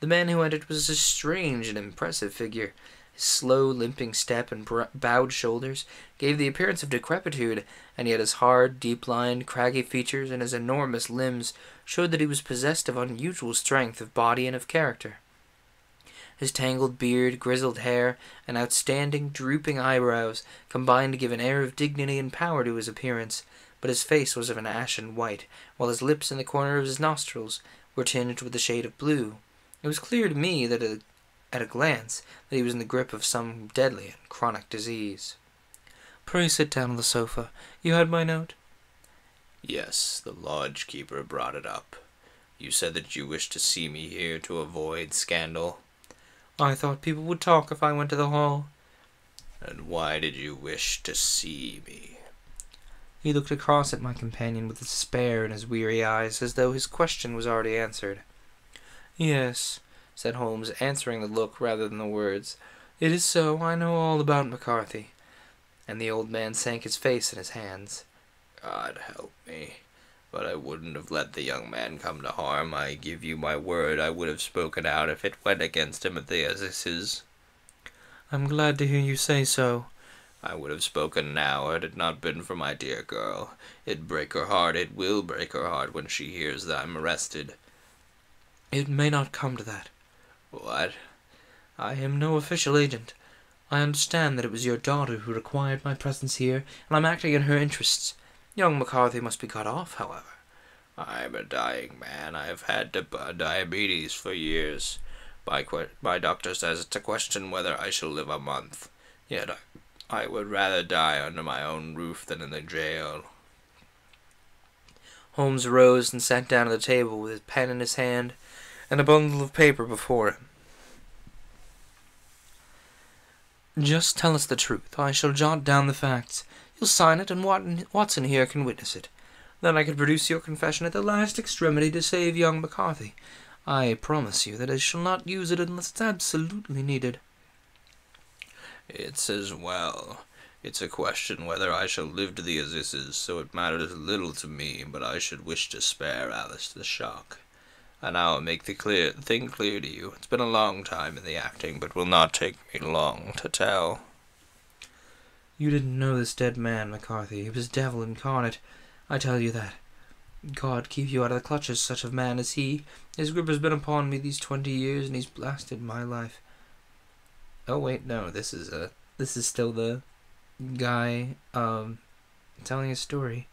The man who entered was a strange and impressive figure. His slow, limping step and bowed shoulders gave the appearance of decrepitude, and yet his hard, deep-lined, craggy features and his enormous limbs showed that he was possessed of unusual strength of body and of character. His tangled beard, grizzled hair, and outstanding, drooping eyebrows combined to give an air of dignity and power to his appearance, but his face was of an ashen white, while his lips and the corner of his nostrils were tinged with the shade of blue. It was clear to me that at a glance that he was in the grip of some deadly and chronic disease. Pray sit down on the sofa. You had my note? Yes, the lodge-keeper brought it up. You said that you wished to see me here to avoid scandal. I thought people would talk if I went to the hall. And why did you wish to see me? He looked across at my companion with despair in his weary eyes, as though his question was already answered. Yes, said Holmes, answering the look rather than the words. It is so. I know all about McCarthy. And the old man sank his face in his hands. God help me. But I wouldn't have let the young man come to harm. I give you my word I would have spoken out if it went against him at the assizes. I'm glad to hear you say so. I would have spoken now had it not been for my dear girl. It'd break her heart. It will break her heart when she hears that I'm arrested. It may not come to that. What? I am no official agent. I understand that it was your daughter who required my presence here, and I'm acting in her interests. Young McCarthy must be cut off, however. I'm a dying man. I've had diabetes for years. My doctor says it's a question whether I shall live a month. Yet I would rather die under my own roof than in the jail. Holmes rose and sat down at the table with his pen in his hand and a bundle of paper before him. Just tell us the truth. I shall jot down the facts. You'll sign it, and Watson here can witness it. Then I can produce your confession at the last extremity to save young McCarthy. I promise you that I shall not use it unless it's absolutely needed. It's as well. It's a question whether I shall live to the assizes, so it matters little to me, but I should wish to spare Alice the shock. And I'll make the thing clear to you. It's been a long time in the acting, but will not take me long to tell. You didn't know this dead man, McCarthy. He was devil incarnate. I tell you that. God keep you out of the clutches of such a man as he. His grip has been upon me these 20 years, and he's blasted my life. Oh wait, no, this is still the guy telling his story.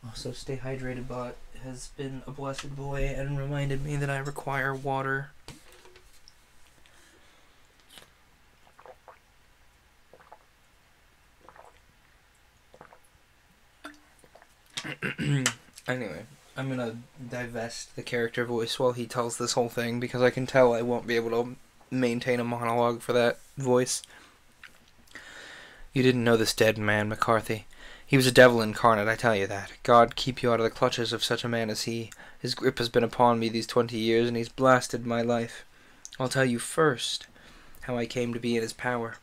Also, stay hydrated, bot has been a blessed boy and reminded me that I require water. Anyway, I'm gonna divest the character voice while he tells this whole thing, because I can tell I won't be able to maintain a monologue for that voice. You didn't know this dead man, McCarthy. He was a devil incarnate, I tell you that. God keep you out of the clutches of such a man as he. His grip has been upon me these 20 years, and he's blasted my life. I'll tell you first how I came to be in his power.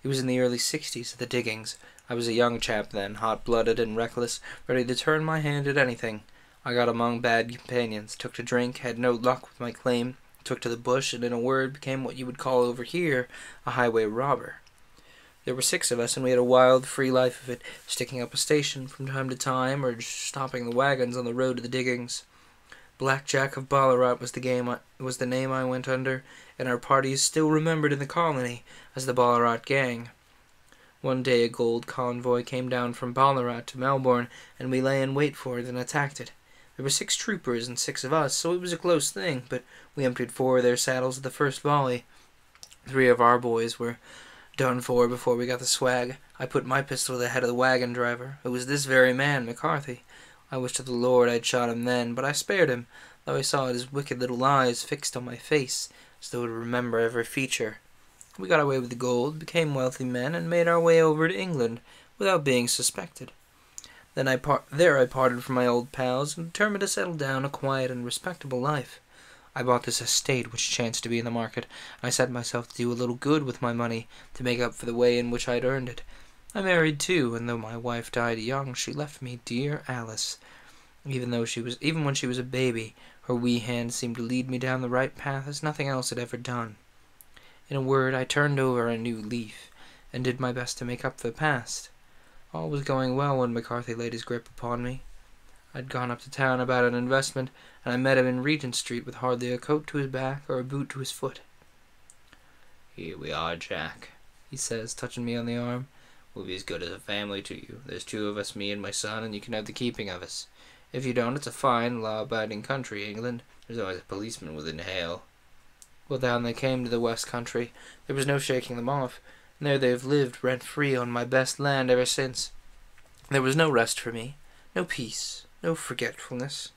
It was in the early 60s at the diggings. I was a young chap then, hot-blooded and reckless, ready to turn my hand at anything. I got among bad companions, took to drink, had no luck with my claim, took to the bush, and in a word became what you would call over here a highway robber. There were 6 of us, and we had a wild, free life of it, sticking up a station from time to time, or just stopping the wagons on the road to the diggings. Black Jack of Ballarat was the name I went under, and our party is still remembered in the colony as the Ballarat Gang. One day a gold convoy came down from Ballarat to Melbourne, and we lay in wait for it and attacked it. There were 6 troopers and 6 of us, so it was a close thing, but we emptied 4 of their saddles at the first volley. 3 of our boys were done for before we got the swag. I put my pistol at the head of the wagon driver. It was this very man, McCarthy. I wish to the Lord I'd shot him then, but I spared him, though I saw his wicked little eyes fixed on my face, as though to remember every feature. We got away with the gold, became wealthy men, and made our way over to England, without being suspected. Then I parted from my old pals, and determined to settle down a quiet and respectable life. I bought this estate which chanced to be in the market. I set myself to do a little good with my money, to make up for the way in which I'd earned it. I married too, and though my wife died young, she left me dear Alice. Even when she was a baby, her wee hand seemed to lead me down the right path as nothing else had ever done. In a word, I turned over a new leaf, and did my best to make up for the past. All was going well when McCarthy laid his grip upon me. I'd gone up to town about an investment, and I met him in Regent Street with hardly a coat to his back or a boot to his foot. "Here we are, Jack," he says, touching me on the arm. "We'll be as good as a family to you. There's 2 of us, me and my son, and you can have the keeping of us. If you don't, it's a fine, law-abiding country, England. There's always a policeman within hail." Well, down they came to the West Country. There was no shaking them off, and there they've lived rent-free on my best land ever since. There was no rest for me, no peace, no forgetfulness.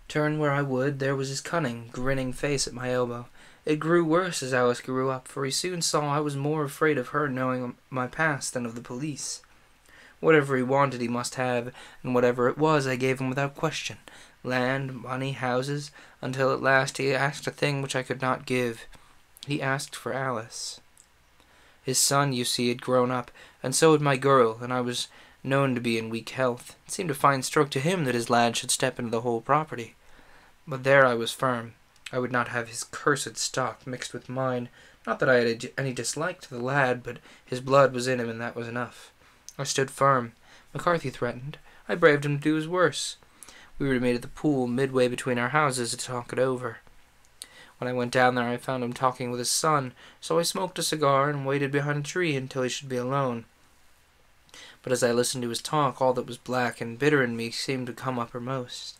Turn where I would, there was his cunning, grinning face at my elbow. It grew worse as Alice grew up, for he soon saw I was more afraid of her knowing my past than of the police. Whatever he wanted he must have, and whatever it was I gave him without question. Land, money, houses, until at last he asked a thing which I could not give. He asked for Alice. His son, you see, had grown up, and so had my girl, and I was known to be in weak health. It seemed a fine stroke to him that his lad should step into the whole property. But there I was firm. I would not have his cursed stock mixed with mine. Not that I had any dislike to the lad, but his blood was in him, and that was enough. I stood firm. McCarthy threatened. I braved him to do his worst. We were to meet at the pool midway between our houses to talk it over. When I went down there I found him talking with his son, so I smoked a cigar and waited behind a tree until he should be alone. But as I listened to his talk, all that was black and bitter in me seemed to come uppermost.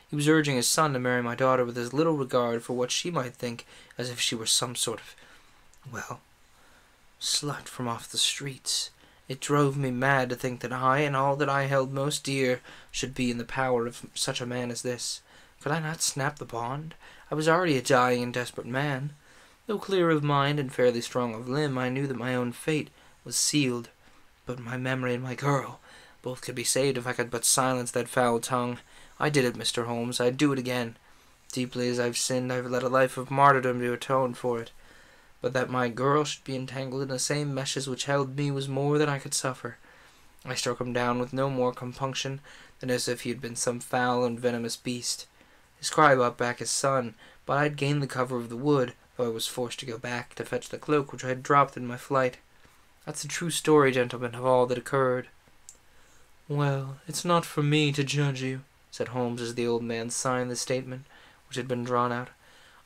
He was urging his son to marry my daughter with as little regard for what she might think as if she were some sort of, slut from off the streets. It drove me mad to think that I, and all that I held most dear, should be in the power of such a man as this. Could I not snap the bond? I was already a dying and desperate man. Though clear of mind and fairly strong of limb, I knew that my own fate was sealed. But my memory and my girl, both could be saved if I could but silence that foul tongue. I did it, Mr. Holmes. I'd do it again. Deeply as I've sinned, I've led a life of martyrdom to atone for it. But that my girl should be entangled in the same meshes which held me was more than I could suffer. I struck him down with no more compunction and as if he had been some foul and venomous beast. His cry brought back his son, but I had gained the cover of the wood, though I was forced to go back to fetch the cloak which I had dropped in my flight. That's the true story, gentlemen, of all that occurred." "Well, it's not for me to judge you," said Holmes as the old man signed the statement which had been drawn out.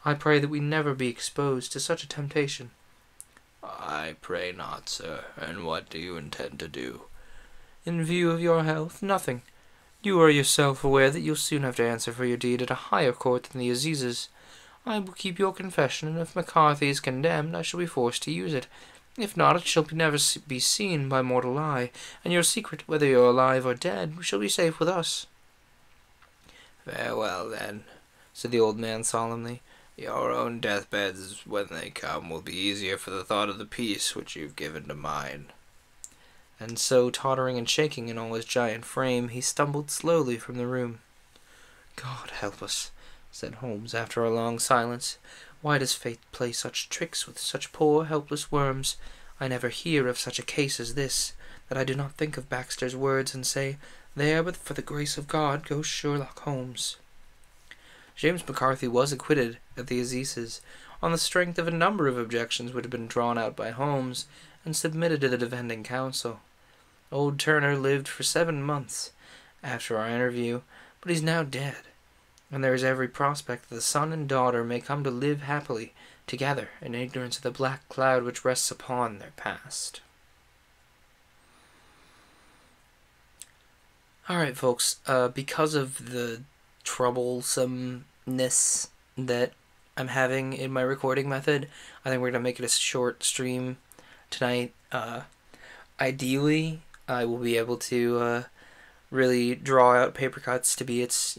"I pray that we never be exposed to such a temptation." "I pray not, sir. And what do you intend to do?" "In view of your health, nothing. You are yourself aware that you'll soon have to answer for your deed at a higher court than the Assizes. I will keep your confession, and if McCarthy is condemned, I shall be forced to use it. If not, it shall never be seen by mortal eye, and your secret, whether you're alive or dead, shall be safe with us." "Farewell, then," said the old man solemnly. "Your own deathbeds, when they come, will be easier for the thought of the peace which you've given to mine." And so, tottering and shaking in all his giant frame, he stumbled slowly from the room. "God help us," said Holmes after a long silence. "Why does fate play such tricks with such poor helpless worms? I never hear of such a case as this, that I do not think of Baxter's words and say, 'There, but for the grace of God, goes Sherlock Holmes.'" James McCarthy was acquitted at the Assizes on the strength of a number of objections which had been drawn out by Holmes and submitted to the defending counsel. Old Turner lived for 7 months after our interview, but he's now dead, and there is every prospect that the son and daughter may come to live happily together in ignorance of the black cloud which rests upon their past. Alright, folks, because of the troublesomeness that I'm having in my recording method, I think we're going to make it a short stream tonight. Ideally, I will be able to really draw out paper cuts to be its,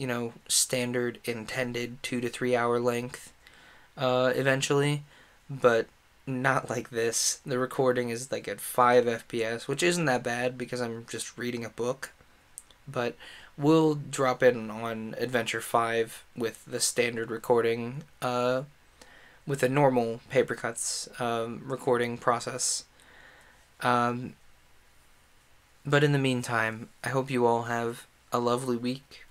standard intended 2 to 3 hour length eventually, but not like this. The recording is like at 5 FPS, which isn't that bad because I'm just reading a book, but we'll drop in on Adventure 5 with the standard recording, with a normal paper cuts recording process. But in the meantime, I hope you all have a lovely week.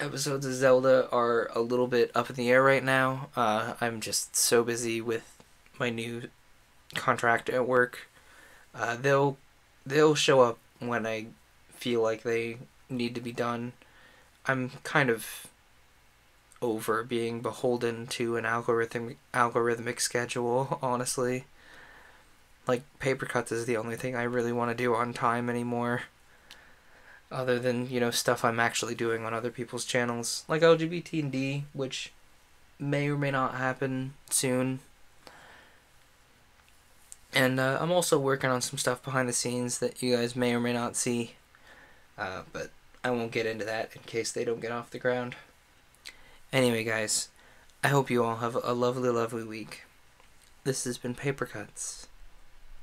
Episodes of Zelda are a little bit up in the air right now. I'm just so busy with my new contract at work. They'll show up when I feel like they need to be done. I'm kind of over being beholden to an algorithmic schedule, honestly. Like, paper cuts is the only thing I really want to do on time anymore. Other than, stuff I'm actually doing on other people's channels. Like LGBT&D, which may or may not happen soon. And I'm also working on some stuff behind the scenes that you guys may or may not see. But I won't get into that in case they don't get off the ground. Anyway, guys, I hope you all have a lovely, lovely week. This has been Paper Cuts,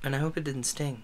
and I hope it didn't sting.